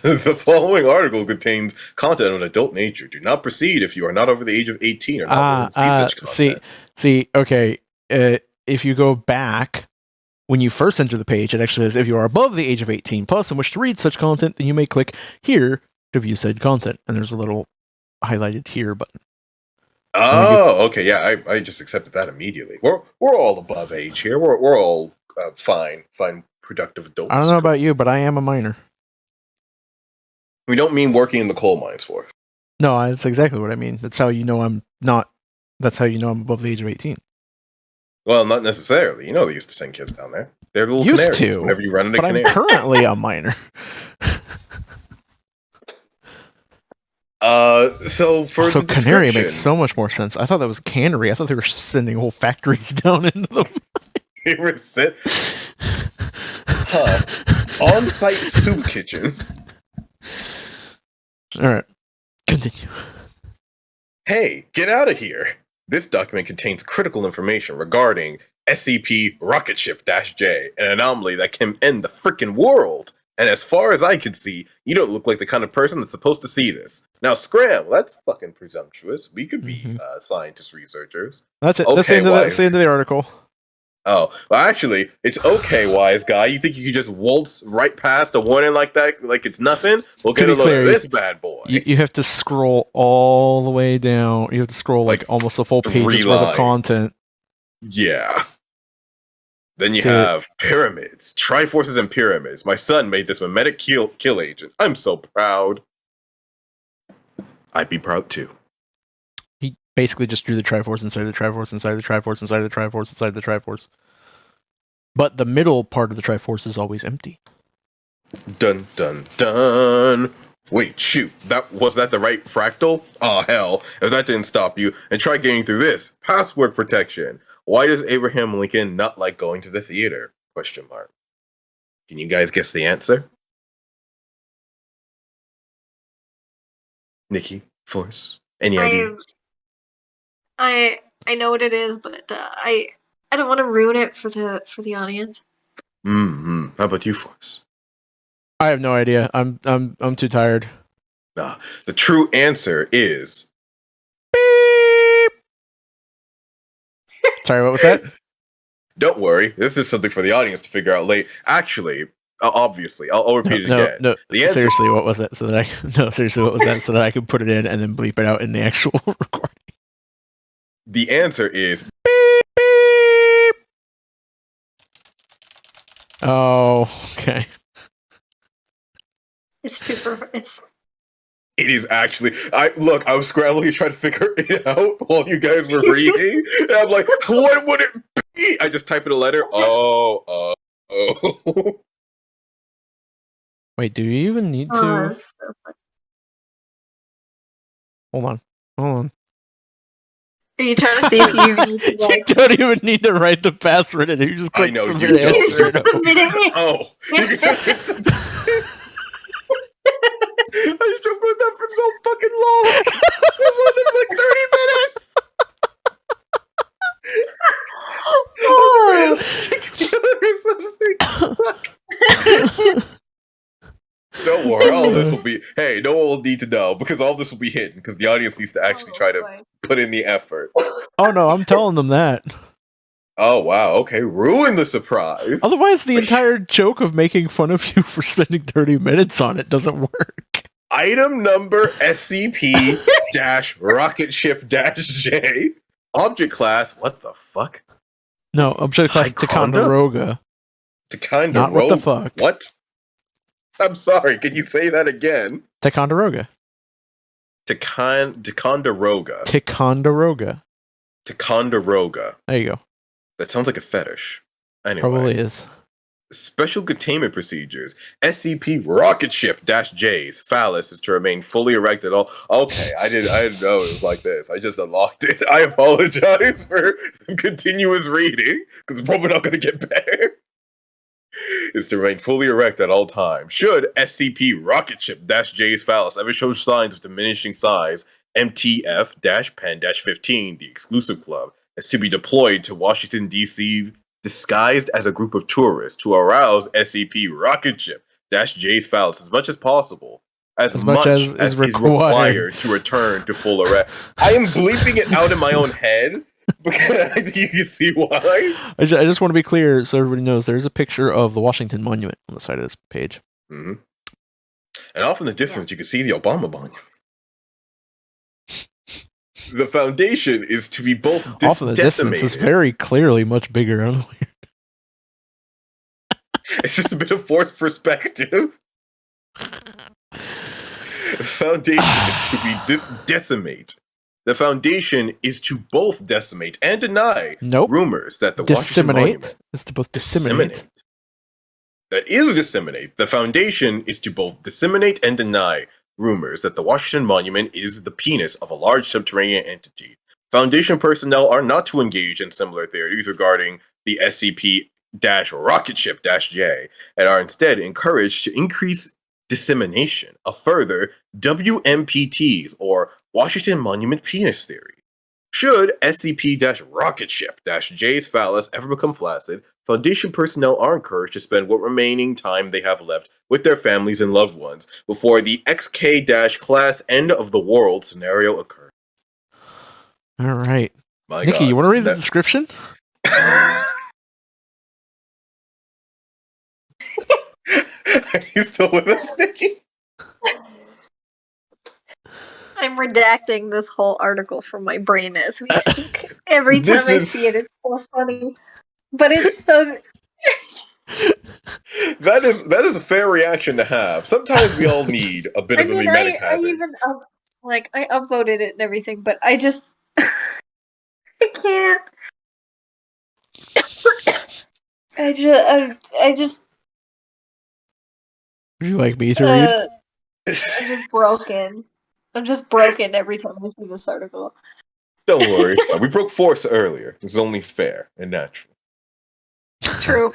The following article contains content of an adult nature. Do not proceed if you are not over the age of 18 or not willing to see such content. See, okay. If you go back, when you first enter the page, it actually says if you are above the age of 18 plus and wish to read such content, then you may click here to view said content. And there's a little highlighted here button. Oh, okay. Yeah, I just accepted that immediately. We're all above age here. We're all fine, productive adults. I don't know about you, but I am a minor. We don't mean working in the coal mines for. No, that's exactly what I mean. That's how you know I'm not. That's how you know I'm above the age of 18. Well, not necessarily. You know they used to send kids down there. They're little used canaries to. Whenever you run into but canary. I'm currently a minor. So for the canary makes so much more sense. I thought that was cannery. I thought they were sending whole factories down into them. They were sent. On-site soup kitchens. All right, continue. Hey, get out of here! This document contains critical information regarding SCP Rocket Ship -J, an anomaly that can end the frickin' world. And as far as I can see, you don't look like the kind of person that's supposed to see this. Now, scram! That's fucking presumptuous. We could be scientists, researchers. That's it. Okay, that's the end of the article. Oh, well, actually, it's okay, wise guy. You think you could just waltz right past a warning like that, like it's nothing? We'll get a look at this bad boy. You have to scroll all the way down. You have to scroll like almost a full page's worth of content. Yeah. Then you have pyramids, Triforces and pyramids. My son made this mimetic kill agent. I'm so proud. I'd be proud too. He basically just drew the Triforce inside the Triforce inside the Triforce inside the Triforce inside the Triforce. But the middle part of the Triforce is always empty. Dun dun dun. Wait, shoot. Was that the right fractal? Oh hell, if that didn't stop you, and try getting through this. Password protection. Why does Abraham Lincoln not like going to the theater? Question mark. Can you guys guess the answer? Nikki, Force, any ideas? I know what it is, but I don't want to ruin it for the audience. How about you, Force? I have no idea. I'm too tired. The true answer is Beep. Sorry, what was that? Don't worry. This is something for the audience to figure out late. Actually, obviously, I'll repeat it again. No, the answer, seriously, what was that? Seriously, what was that? So that I could put it in and then bleep it out in the actual recording. The answer is beep, beep. Oh, okay. It is actually. I was scrambling trying to figure it out while you guys were reading, and I'm like, what would it be? I just type in a letter. Oh. Wait, do you even need to? So Hold on. Are you trying to see if you need to You don't even need to write the password in it. You just click submit. You just submit it. Oh, you can just hit submit. I struggled with that for so fucking long. It was like 30 minutes. Don't worry, all this will be. Hey, no one will need to know because all this will be hidden because the audience needs to actually try to put in the effort. Oh no, I'm telling them that. Oh wow, okay, ruin the surprise. Otherwise, the entire joke of making fun of you for spending 30 minutes on it doesn't work. Item number SCP-Rocketship-J. Object class, what the fuck? No, object class Ticonderoga. Ticonderoga? Not what the fuck. What? I'm sorry, can you say that again? Ticonderoga. Ticonderoga. Ticonderoga. Ticonderoga. There you go. That sounds like a fetish. Anyway. Probably is. Special containment procedures. SCP Rocketship-J's phallus is to remain fully erect at all. Okay, I didn't know it was like this. I just unlocked it. I apologize for continuous reading, because it's probably not going to get better. Is to remain fully erect at all times. Should SCP Rocketship-J's phallus ever show signs of diminishing size, MTF-Pen-15, the exclusive club, is to be deployed to Washington, D.C., disguised as a group of tourists to arouse SCP Rocketship-J's phallus as much as possible, as much as is required to return to full erect. I am bleeping it out in my own head because you can see why. I just want to be clear so everybody knows there's a picture of the Washington Monument on the side of this page. Mm-hmm. And off in the distance, you can see the Obama Monument. The Foundation is to be both off of the decimated. Distance, it's very clearly much bigger. It's just a bit of forced perspective. The Foundation is to be decimate. The Foundation is to both decimate and deny rumors that the Washington Monument is to both disseminate. That is disseminate. The Foundation is to both disseminate and deny rumors that the Washington Monument is the penis of a large subterranean entity. Foundation personnel are not to engage in similar theories regarding the SCP-Rocketship-J and are instead encouraged to increase dissemination of further WMPTs or Washington Monument penis theory. Should SCP-Rocketship-J's phallus ever become flaccid, Foundation personnel are encouraged to spend what remaining time they have left with their families and loved ones before the XK-class end of the world scenario occurs. All right. My Nikki, God, you want to read the description? Are you still with us, Nikki? I'm redacting this whole article from my brain as we speak. Every time I see it, it's so funny. But it's so... That is a fair reaction to have. Sometimes we all need a bit of a mimetic hazard. I even I uploaded it and everything, but I just I can't. I just. Would you like me to read? I'm just broken. I'm just broken every time I see this article. Don't worry, it's fine. We broke force earlier. It's only fair and natural. It's true.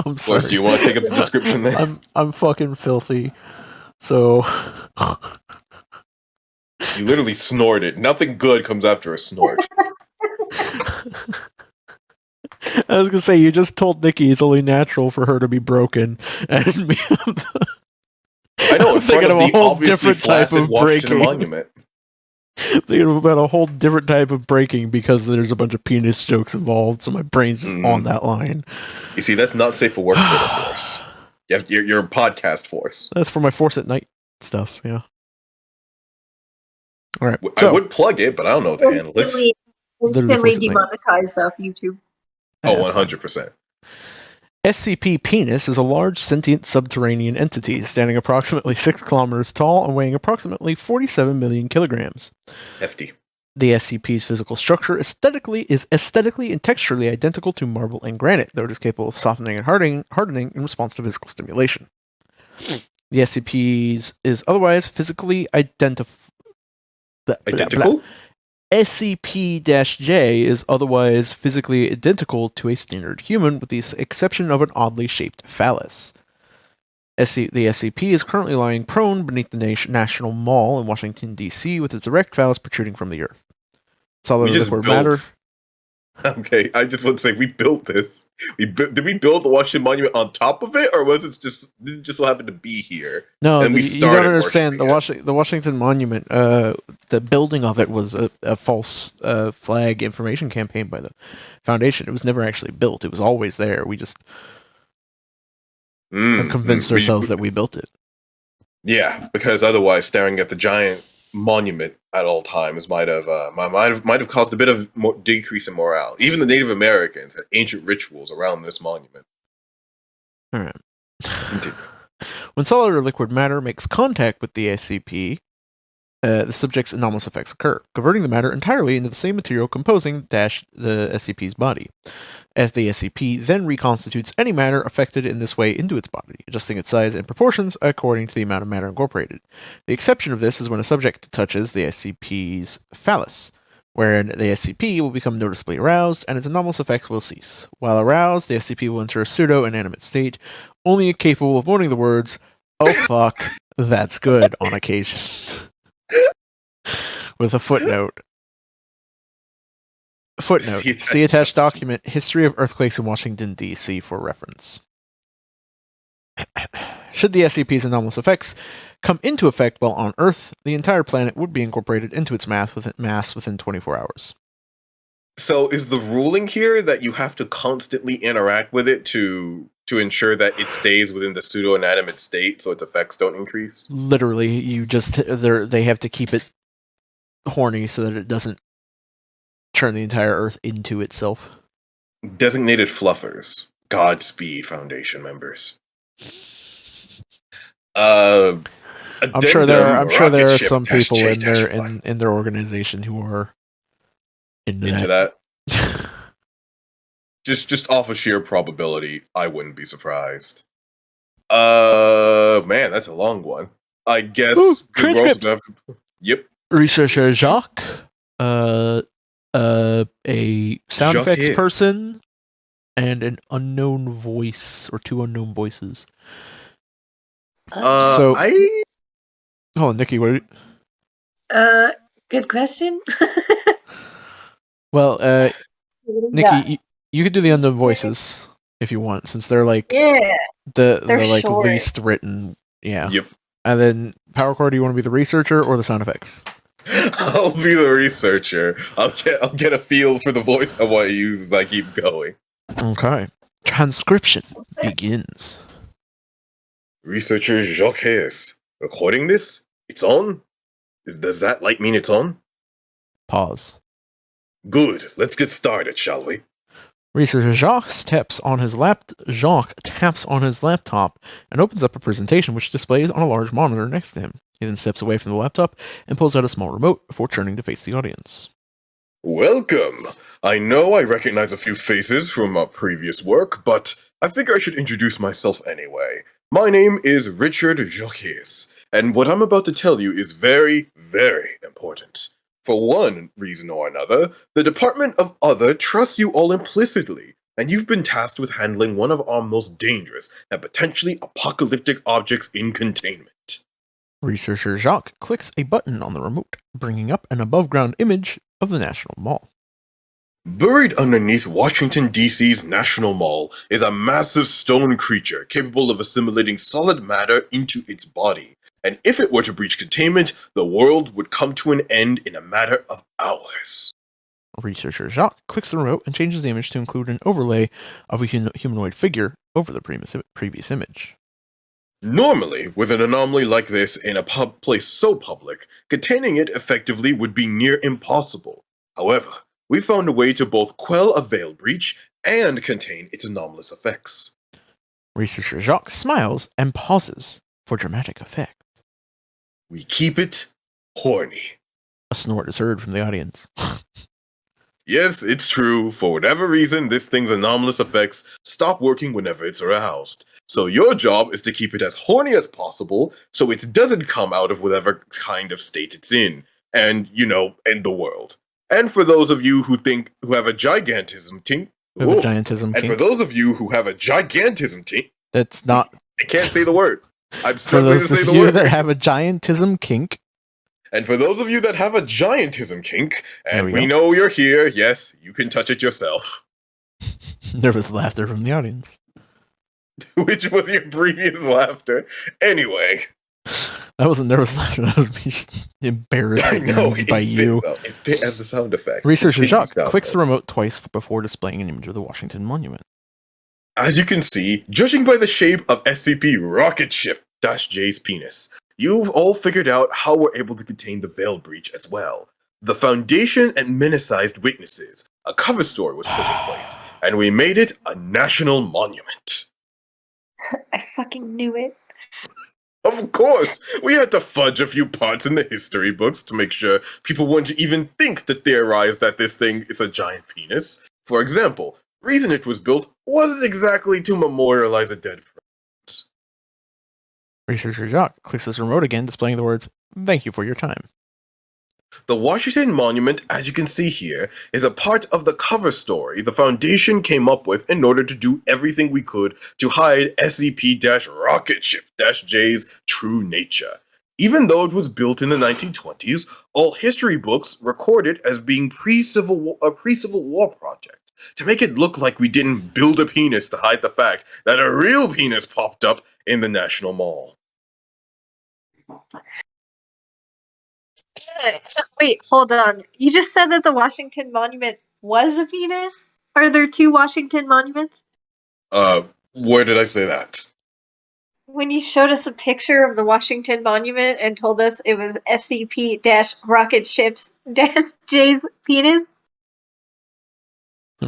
I'm sorry. Wes, do you want to take up the description then? I'm fucking filthy. So You literally snorted. Nothing good comes after a snort. I was gonna say, you just told Nikki it's only natural for her to be broken, and me, I know, in front of the obviously flaccid Washington breaking. Monument. Thinking about a whole different type of breaking because there's a bunch of penis jokes involved, so my brain's just on that line. You see, that's not safe for work Twitter force. You're podcast force. That's for my Force at Night stuff, yeah. Alright. I would plug it, but I don't know what the handle is. Instantly demonetized off YouTube. Oh, 100%. SCP Penis is a large sentient subterranean entity standing approximately 6 kilometers tall and weighing approximately 47 million kilograms. Hefty. The SCP's physical structure is aesthetically and texturally identical to marble and granite, though it is capable of softening and hardening in response to physical stimulation. The SCP is otherwise physically identical? SCP-J is otherwise physically identical to a standard human, with the exception of an oddly shaped phallus. The SCP is currently lying prone beneath the National Mall in Washington, D.C., with its erect phallus protruding from the earth. Solid liquid matter. Okay, I just want to say we built this. Did we build the Washington Monument on top of it, or was it just so happen to be here? No, and you don't understand. The Washington Monument, the building of it was a false flag information campaign by the Foundation. It was never actually built. It was always there. We just have convinced ourselves that we built it. Yeah, because otherwise, staring at the giant monument at all times might have caused a bit of decrease in morale. Even the Native Americans had ancient rituals around this monument. All right. When solid or liquid matter makes contact with the SCP, the subject's anomalous effects occur, converting the matter entirely into the same material composing the SCP's body. As the SCP then reconstitutes any matter affected in this way into its body, adjusting its size and proportions according to the amount of matter incorporated. The exception of this is when a subject touches the SCP's phallus, wherein the SCP will become noticeably aroused and its anomalous effects will cease. While aroused, the SCP will enter a pseudo-inanimate state, only capable of moaning the words, "Oh fuck, that's good," on occasion. With a footnote. See attached document, History of Earthquakes in Washington, D.C. for reference. Should the SCP's anomalous effects come into effect while on Earth, the entire planet would be incorporated into its mass within 24 hours. So is the ruling here that you have to constantly interact with it to ensure that it stays within the pseudo-inanimate state so its effects don't increase? Literally, they have to keep it horny so that it doesn't turn the entire Earth into itself. Designated fluffers. Godspeed, Foundation members. I'm sure there are some people in their organization who are into that. just off of sheer probability, I wouldn't be surprised. Man, that's a long one. I guess. Ooh, transcript. Yep. Researcher Jacques, a sound effects person, and an unknown voice, or two unknown voices. Hold on, Nikki, what? Good question. Well, Nikki, you could do the unknown voices if you want, since they're like the like short. least written. Yeah. Yep. And then PowerCore, do you want to be the researcher or the sound effects? I'll be the researcher. I'll get a feel for the voice I want to use as I keep going. Okay. Transcription begins. Researcher Jacques, recording this? It's on? Does that light mean it's on? Pause. Good. Let's get started, shall we? Researcher Jacques taps on his laptop and opens up a presentation which displays on a large monitor next to him. He then steps away from the laptop and pulls out a small remote before turning to face the audience. Welcome! I know I recognize a few faces from previous work, but I figure I should introduce myself anyway. My name is Richard Jockeys, and what I'm about to tell you is very, very important. For one reason or another, the Department of Other trusts you all implicitly, and you've been tasked with handling one of our most dangerous and potentially apocalyptic objects in containment. Researcher Jacques clicks a button on the remote, bringing up an above-ground image of the National Mall. Buried underneath Washington, D.C.'s National Mall is a massive stone creature capable of assimilating solid matter into its body. And if it were to breach containment, the world would come to an end in a matter of hours. Researcher Jacques clicks the remote and changes the image to include an overlay of a humanoid figure over the previous image. Normally, with an anomaly like this in a place so public, containing it effectively would be near impossible. However, we found a way to both quell a veil breach and contain its anomalous effects. Researcher Jacques smiles and pauses for dramatic effect. We keep it horny. A snort is heard from the audience. Yes, it's true. For whatever reason, this thing's anomalous effects stop working whenever it's aroused. So your job is to keep it as horny as possible so it doesn't come out of whatever kind of state it's in and, end the world. And for those of you who have a gigantism kink, for those of you who have a gigantism kink, that's not. I can't say the word. I'm struggling to say the word. For those of you that have a giantism kink. And for those of you that have a giantism kink, and we know you're here, yes, you can touch it yourself. Nervous laughter from the audience. Which was your previous laughter? Anyway. That wasn't nervous laughter, that was me just embarrassed by you. It fit as the sound effect. Researcher Jacques clicks the remote twice before displaying an image of the Washington Monument. As you can see, judging by the shape of SCP Rocket Ship-J's penis, you've all figured out how we're able to contain the veil breach as well. The Foundation and Menicized Witnesses, a cover story was put in place, and we made it a national monument. I fucking knew it. Of course, we had to fudge a few parts in the history books to make sure people wouldn't even think to theorize that this thing is a giant penis. For example, the reason it was built wasn't exactly to memorialize a dead person. Researcher Jacques clicks his remote again, displaying the words, "Thank you for your time." The Washington Monument, as you can see here, is a part of the cover story the Foundation came up with in order to do everything we could to hide SCP-Rocket Ship-J's true nature. Even though it was built in the 1920s, all history books record it as being a pre-Civil War project, to make it look like we didn't build a penis to hide the fact that a real penis popped up in the National Mall. Wait, hold on. You just said that the Washington Monument was a penis? Are there two Washington Monuments? Where did I say that? When you showed us a picture of the Washington Monument and told us it was SCP-Rocket Ships-J's penis?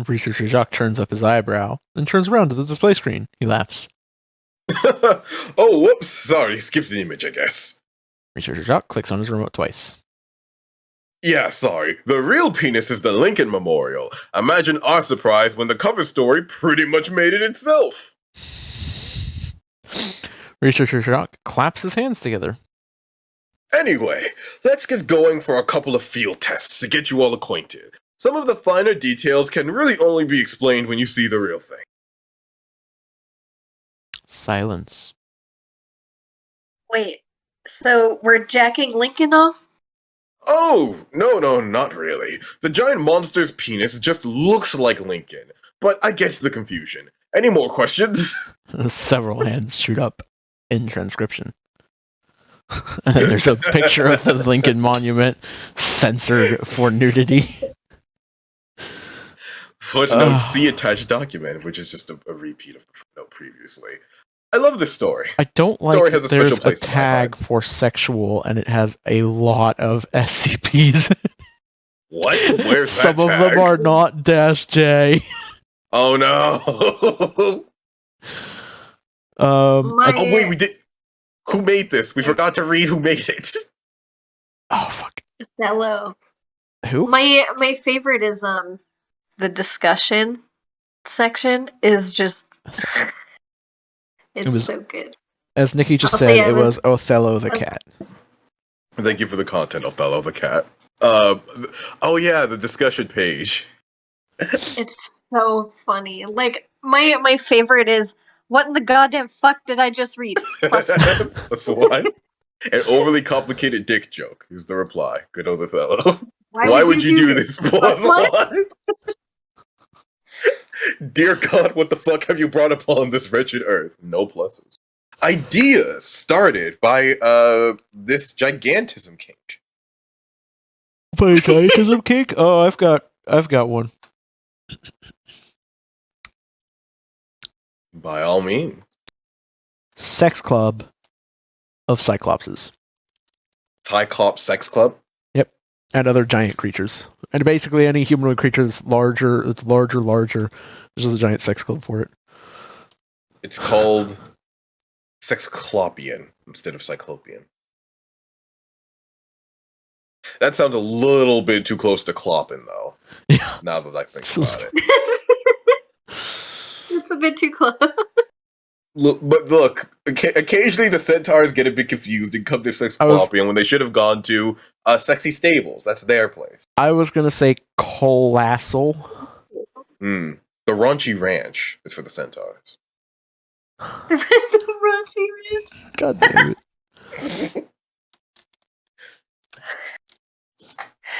Researcher Jacques turns up his eyebrow, then turns around to the display screen. He laughs. Oh, whoops. Sorry, skipped the image, I guess. Researcher Jacques clicks on his remote twice. Yeah, sorry. The real penis is the Lincoln Memorial. Imagine our surprise when the cover story pretty much made it itself. Researcher Jacques claps his hands together. Anyway, let's get going for a couple of field tests to get you all acquainted. Some of the finer details can really only be explained when you see the real thing. Silence. Wait, so we're jacking Lincoln off? Oh, no, not really. The giant monster's penis just looks like Lincoln, but I get the confusion. Any more questions? Several hands shoot up in transcription. There's a picture of the Lincoln Monument censored for nudity. Footnote C attached document, which is just a repeat of the footnote previously. I love this story. I don't like that there's a tag for sexual and it has a lot of SCPs. What? Where's that Some of them are not -J. Oh no. Oh wait, we did. Who made this? We forgot to read who made it. Oh fuck. Hello. Who? My favorite is the discussion section is just it's so good. As Nikki just said, it was Othello the cat. Thank you for the content, Othello the cat. Oh yeah, the discussion page. It's so funny. Like my favorite is, what in the goddamn fuck did I just read? Plus one. Plus one. An overly complicated dick joke is the reply. Good old Othello. Why would you do this? Plus one. Dear God, what the fuck have you brought upon this wretched earth? No pluses. Idea started by this gigantism kink. By gigantism kink? Oh, I've got one. By all means. Sex club of Cyclopses. Cyclops sex club? Yep. And other giant creatures. And basically any humanoid creature that's larger. There's just a giant sex club for it. It's called Sexclopian instead of Cyclopean. That sounds a little bit too close to clopping, though. Yeah. Now that I think about it. It's a bit too close. Look, occasionally the centaurs get a bit confused and come to Sexclopian when they should have gone to Sexy Stables. That's their place. I was going to say Colossal. The Raunchy Ranch is for the centaurs. The Raunchy Ranch? God damn it.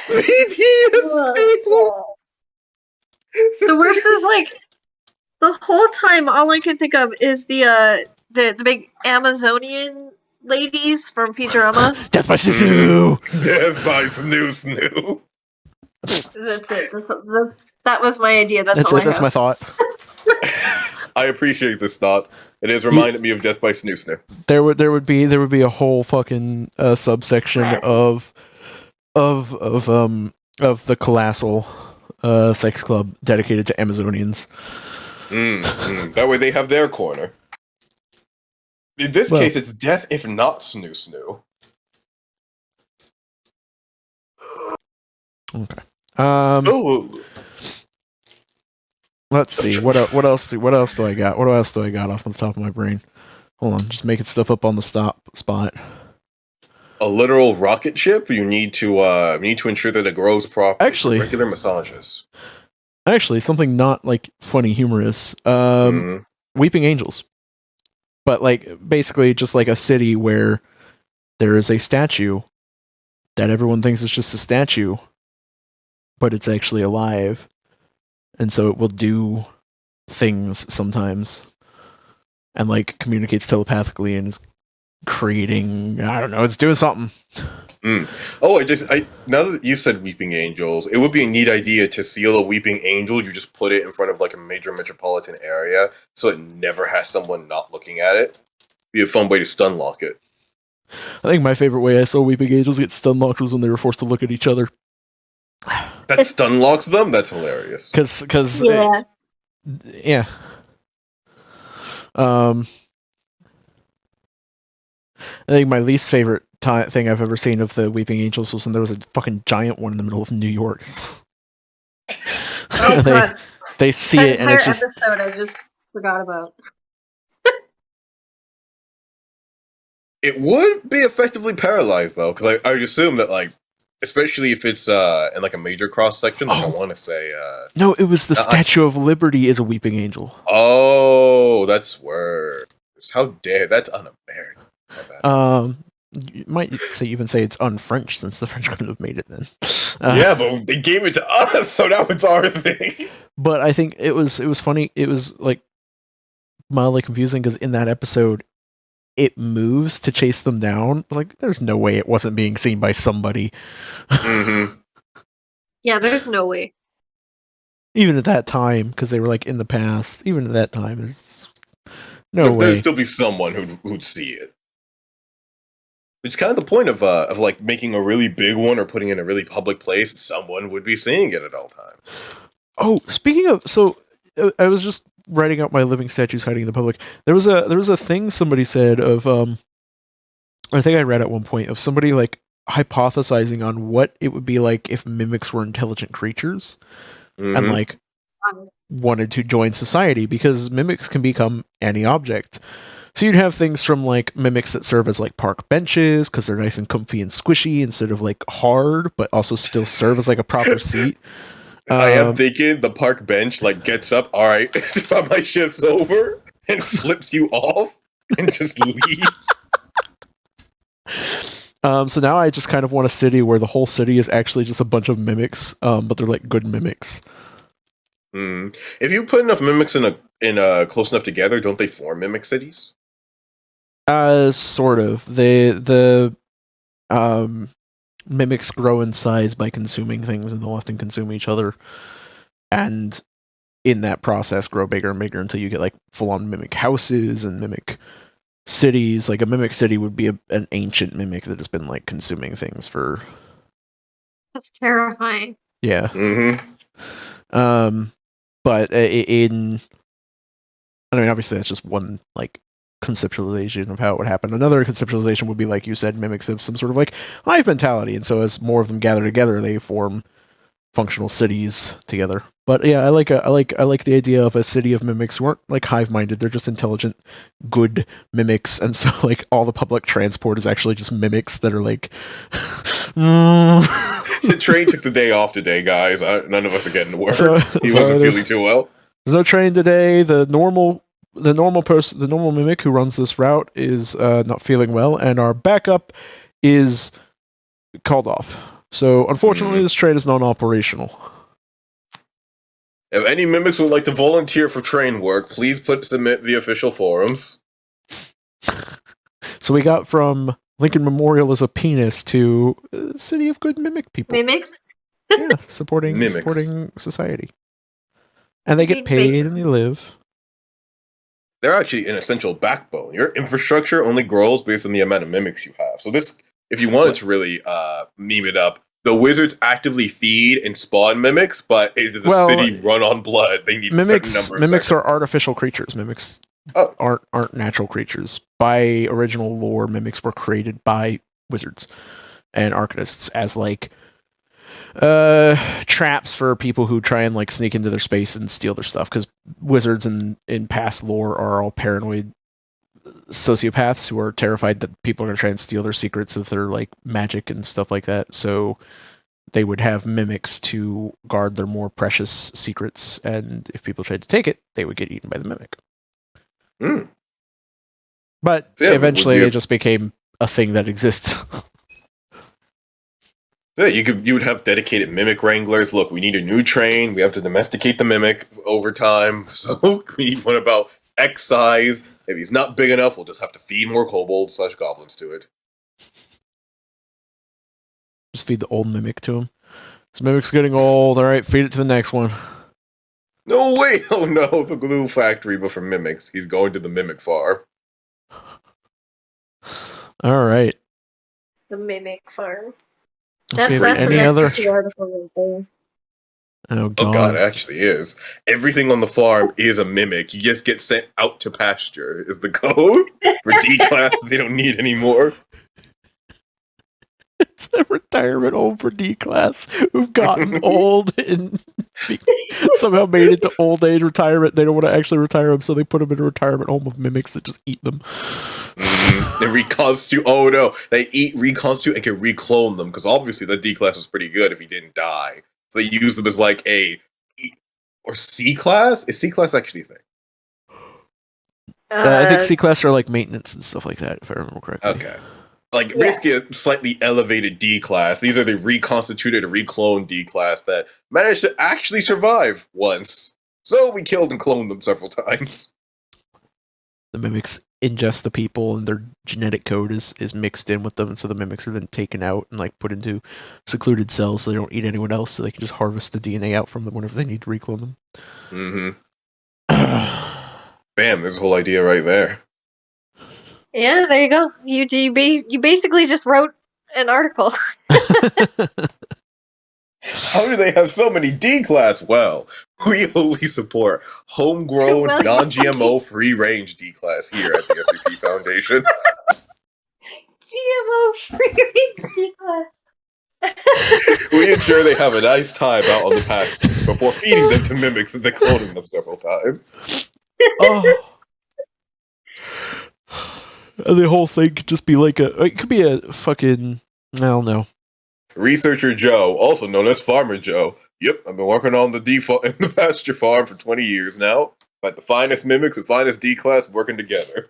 The worst is, like, the whole time all I can think of is the big Amazonian ladies from Futurama. Death by Snoo! Death by Snoo! That's it. That was my idea. That's all I have. That's my thought. I appreciate this thought. It has reminded me of Death by Snoo. There would be a whole fucking subsection of the Colossal sex club dedicated to Amazonians. That way they have their corner. In this case, it's death if not Snoo. Okay. Let's see. What else do I got? What else do I got off the top of my brain? Hold on, just making stuff up on the spot. A literal rocket ship. You need to ensure that it grows properly. Actually, regular massages. Actually, something not like funny, humorous. Weeping Angels, but like basically just like a city where there is a statue that everyone thinks is just a statue, but it's actually alive, and so it will do things sometimes, and like communicates telepathically and is creating. I don't know. It's doing something. Oh, now that you said Weeping Angels, it would be a neat idea to seal a Weeping Angel. You just put it in front of like a major metropolitan area, so it never has someone not looking at it. Be a fun way to stun lock it. I think my favorite way I saw Weeping Angels get stun locked was when they were forced to look at each other. That stun locks them? That's hilarious. Because yeah. I think my least favorite thing I've ever seen of the Weeping Angels was when there was a fucking giant one in the middle of New York. Oh, God. They see that it and it's just... episode I just forgot about. It would be effectively paralyzed, though, because I would assume that, like, especially if it's in, like, a major cross-section, like, I want to say... No, it was the Statue of Liberty is a Weeping Angel. Oh, that's worse. How dare... That's un-American. You might even say it's un-French, since the French couldn't have made it then. Yeah, but they gave it to us, so now it's our thing. But I think it was funny. It was, like, mildly confusing, because in that episode, it moves to chase them down. Like, there's no way it wasn't being seen by somebody. Mm-hmm. Yeah, there's no way. Even at that time, because they were, like, in the past, even at that time, there's no way. There'd still be someone who'd see it. Which is kind of the point of like making a really big one or putting it in a really public place. Someone would be seeing it at all times. Oh, speaking of, so I was just writing out my living statues hiding in the public. There was a thing somebody said of I think I read at one point of somebody like hypothesizing on what it would be like if mimics were intelligent creatures, and like wanted to join society, because mimics can become any object. So you'd have things from like mimics that serve as like park benches because they're nice and comfy and squishy instead of like hard, but also still serve as like a proper seat. I am thinking the park bench like gets up, all right, my shift's over, and flips you off and just leaves. So now I just kind of want a city where the whole city is actually just a bunch of mimics, but they're like good mimics. If you put enough mimics in a close enough together, don't they form mimic cities? Sort of. The mimics grow in size by consuming things, and they'll often consume each other, and in that process grow bigger and bigger until you get like full-on mimic houses and mimic cities. Like a mimic city would be an ancient mimic that has been like consuming things for... That's terrifying. Yeah. Mm-hmm. But I mean, obviously that's just one like conceptualization of how it would happen. Another conceptualization would be, like you said, mimics have some sort of like hive mentality, and so as more of them gather together, they form functional cities together. But yeah, I like the idea of a city of mimics who aren't like hive-minded. They're just intelligent, good mimics, and so like all the public transport is actually just mimics that are like. The train took the day off today, guys. None of us are getting to work. He wasn't feeling too well. There's no train today. The normal mimic who runs this route is not feeling well, and our backup is called off. So unfortunately, this train is non-operational. If any mimics would like to volunteer for train work, please submit the official forums. So we got from Lincoln Memorial as a penis to City of Good Mimic people. Mimics? Yeah, supporting society. And they get paid and they live. They're actually an essential backbone. Your infrastructure only grows based on the amount of mimics you have. So this, if you wanted to really meme it up, the wizards actively feed and spawn mimics, but it is a city run on blood. They need a certain number of mimics seconds. are artificial creatures. Mimics aren't natural creatures. By original lore, mimics were created by wizards and arcanists as like traps for people who try and like sneak into their space and steal their stuff, because wizards in past lore are all paranoid sociopaths who are terrified that people are going to try and steal their secrets of their like magic and stuff like that. So they would have mimics to guard their more precious secrets, and if people tried to take it, they would get eaten by the mimic. But eventually it just became a thing that exists. Yeah, you would have dedicated mimic wranglers. Look, we need a new train. We have to domesticate the mimic over time. So we need one about X size. If he's not big enough, we'll just have to feed more kobolds/goblins to it. Just feed the old mimic to him. This mimic's getting old. All right, feed it to the next one. No way! Oh no, the glue factory, but for mimics. He's going to the mimic farm. All right. The mimic farm. That's any other article right there. Oh god. Oh god, it actually is. Everything on the farm is a mimic. You just get sent out to pasture is the code for D-class that they don't need anymore. It's a retirement home for D-class who've gotten old and somehow made it to old age retirement. They don't want to actually retire them, so they put them in a retirement home of mimics that just eat them. They reconstitute. Oh no, they reconstitute and can reclone them, because obviously the D-class was pretty good if he didn't die. So they use them as like a or C-class. Is C-class actually a thing? I think C-class are like maintenance and stuff like that, if I remember correctly. Okay. Like, basically a slightly elevated D-class. These are the reconstituted, recloned D-class that managed to actually survive once. So we killed and cloned them several times. The mimics ingest the people, and their genetic code is mixed in with them, and so the mimics are then taken out and like put into secluded cells so they don't eat anyone else, so they can just harvest the DNA out from them whenever they need to reclone them. Bam, there's a whole idea right there. Yeah, there you go. You basically just wrote an article. How do they have so many D-class? Well, we only support homegrown, non-GMO, free-range D-class here at the SCP Foundation. GMO free-range D-class. We ensure they have a nice time out on the patch before feeding them to mimics and then cloning them several times. Oh. And the whole thing could just be like it could be a fucking, I don't know. Researcher Joe, also known as Farmer Joe. Yep, I've been working on the default in the pasture farm for 20 years now. Like the finest mimics and finest D-class working together.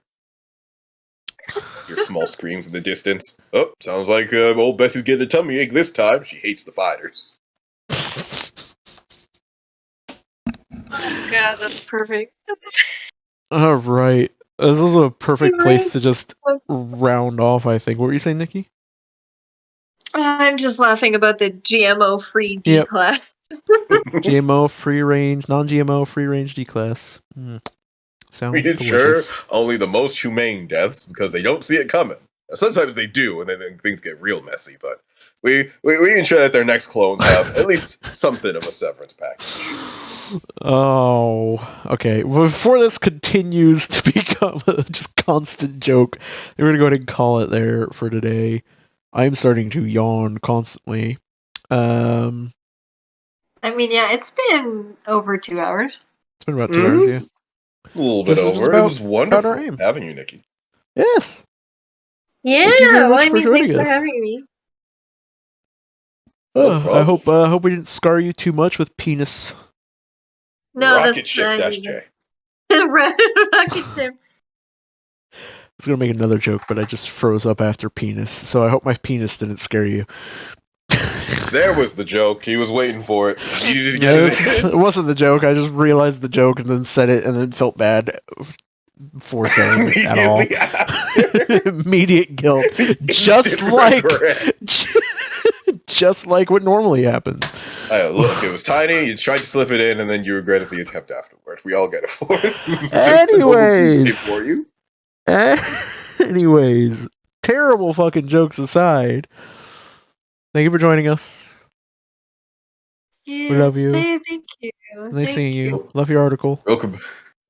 Your small screams in the distance. Oh, sounds like old Bessie's getting a tummy ache this time. She hates the fighters. Oh god, that's perfect. All right. This is a perfect place to just round off, I think. What were you saying, Nikki? I'm just laughing about the GMO-free D-class. GMO, free range, non-GMO, free range D-class. Sounds delicious. Sure, only the most humane deaths, because they don't see it coming. Sometimes they do, and then things get real messy, but we ensure that their next clones have at least something of a severance package. Oh, okay. Before this continues to become a just constant joke, we're going to go ahead and call it there for today. I'm starting to yawn constantly. I mean, yeah, it's been over 2 hours. It's been about 2 hours, yeah. A little bit over. It was wonderful having you, Nikki. Yes. Yeah, thanks for having me. I hope we didn't scar you too much with penis. No, Rocket ship -J. Rocket ship. I was gonna make another joke, but I just froze up after penis. So I hope my penis didn't scare you. There was the joke. He was waiting for it. He needed to get it. It wasn't the joke. I just realized the joke and then said it, and then felt bad for saying it at all. Immediate guilt, just like what normally happens. Look, it was tiny. You tried to slip it in, and then you regretted the attempt afterward. We all get it for it. Anyways, for you. Anyways, terrible fucking jokes aside, thank you for joining us. Yes, we love you. Thank you. Nice seeing you. Love your article. Welcome.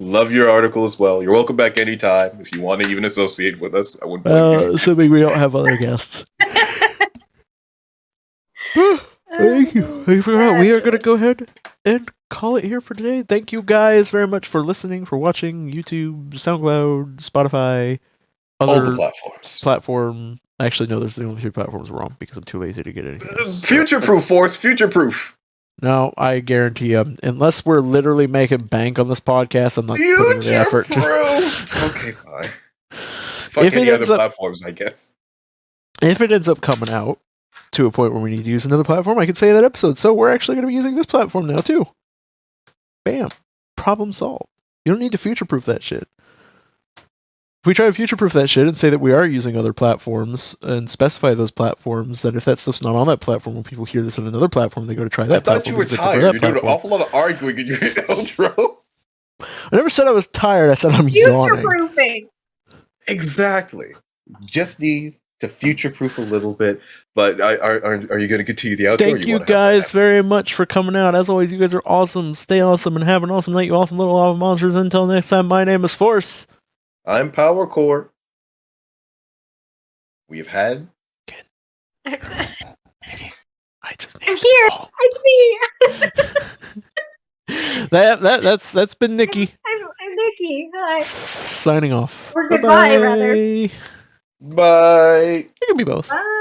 Love your article as well. You're welcome back anytime if you want to even associate with us. I wouldn't blame you. Assuming we don't have other guests. Thank you. We are going to go ahead and call it here for today. Thank you guys very much for listening, for watching YouTube, SoundCloud, Spotify, all the platforms. Actually, no, there's the only 3 platforms wrong because I'm too lazy to get anything. Future-proof, Force. Future-proof. No, I guarantee you, unless we're literally making bank on this podcast, I'm not putting the effort. Okay, fine. Fuck any other platforms, I guess. If it ends up coming out to a point where we need to use another platform, I could say that episode. So we're actually going to be using this platform now too. Bam. Problem solved. You don't need to future-proof that shit. If we try to future-proof that shit and say that we are using other platforms and specify those platforms, then if that stuff's not on that platform, when people hear this on another platform, they go to try that platform. I thought you were tired. You're doing an awful lot of arguing in your outro. I never said I was tired. I said I'm yawning. Future-proofing. Exactly. Just need to future-proof a little bit. But are you going to continue the outro? Thank you guys very much for coming out. As always, you guys are awesome. Stay awesome and have an awesome night, you awesome little lava monsters. Until next time, my name is Force. I'm Power Core. We've had. I'm here. Oh. It's me. That's been Nikki. I'm Nikki. Hi. Signing off. Or goodbye, rather. Bye. It can be both. Bye.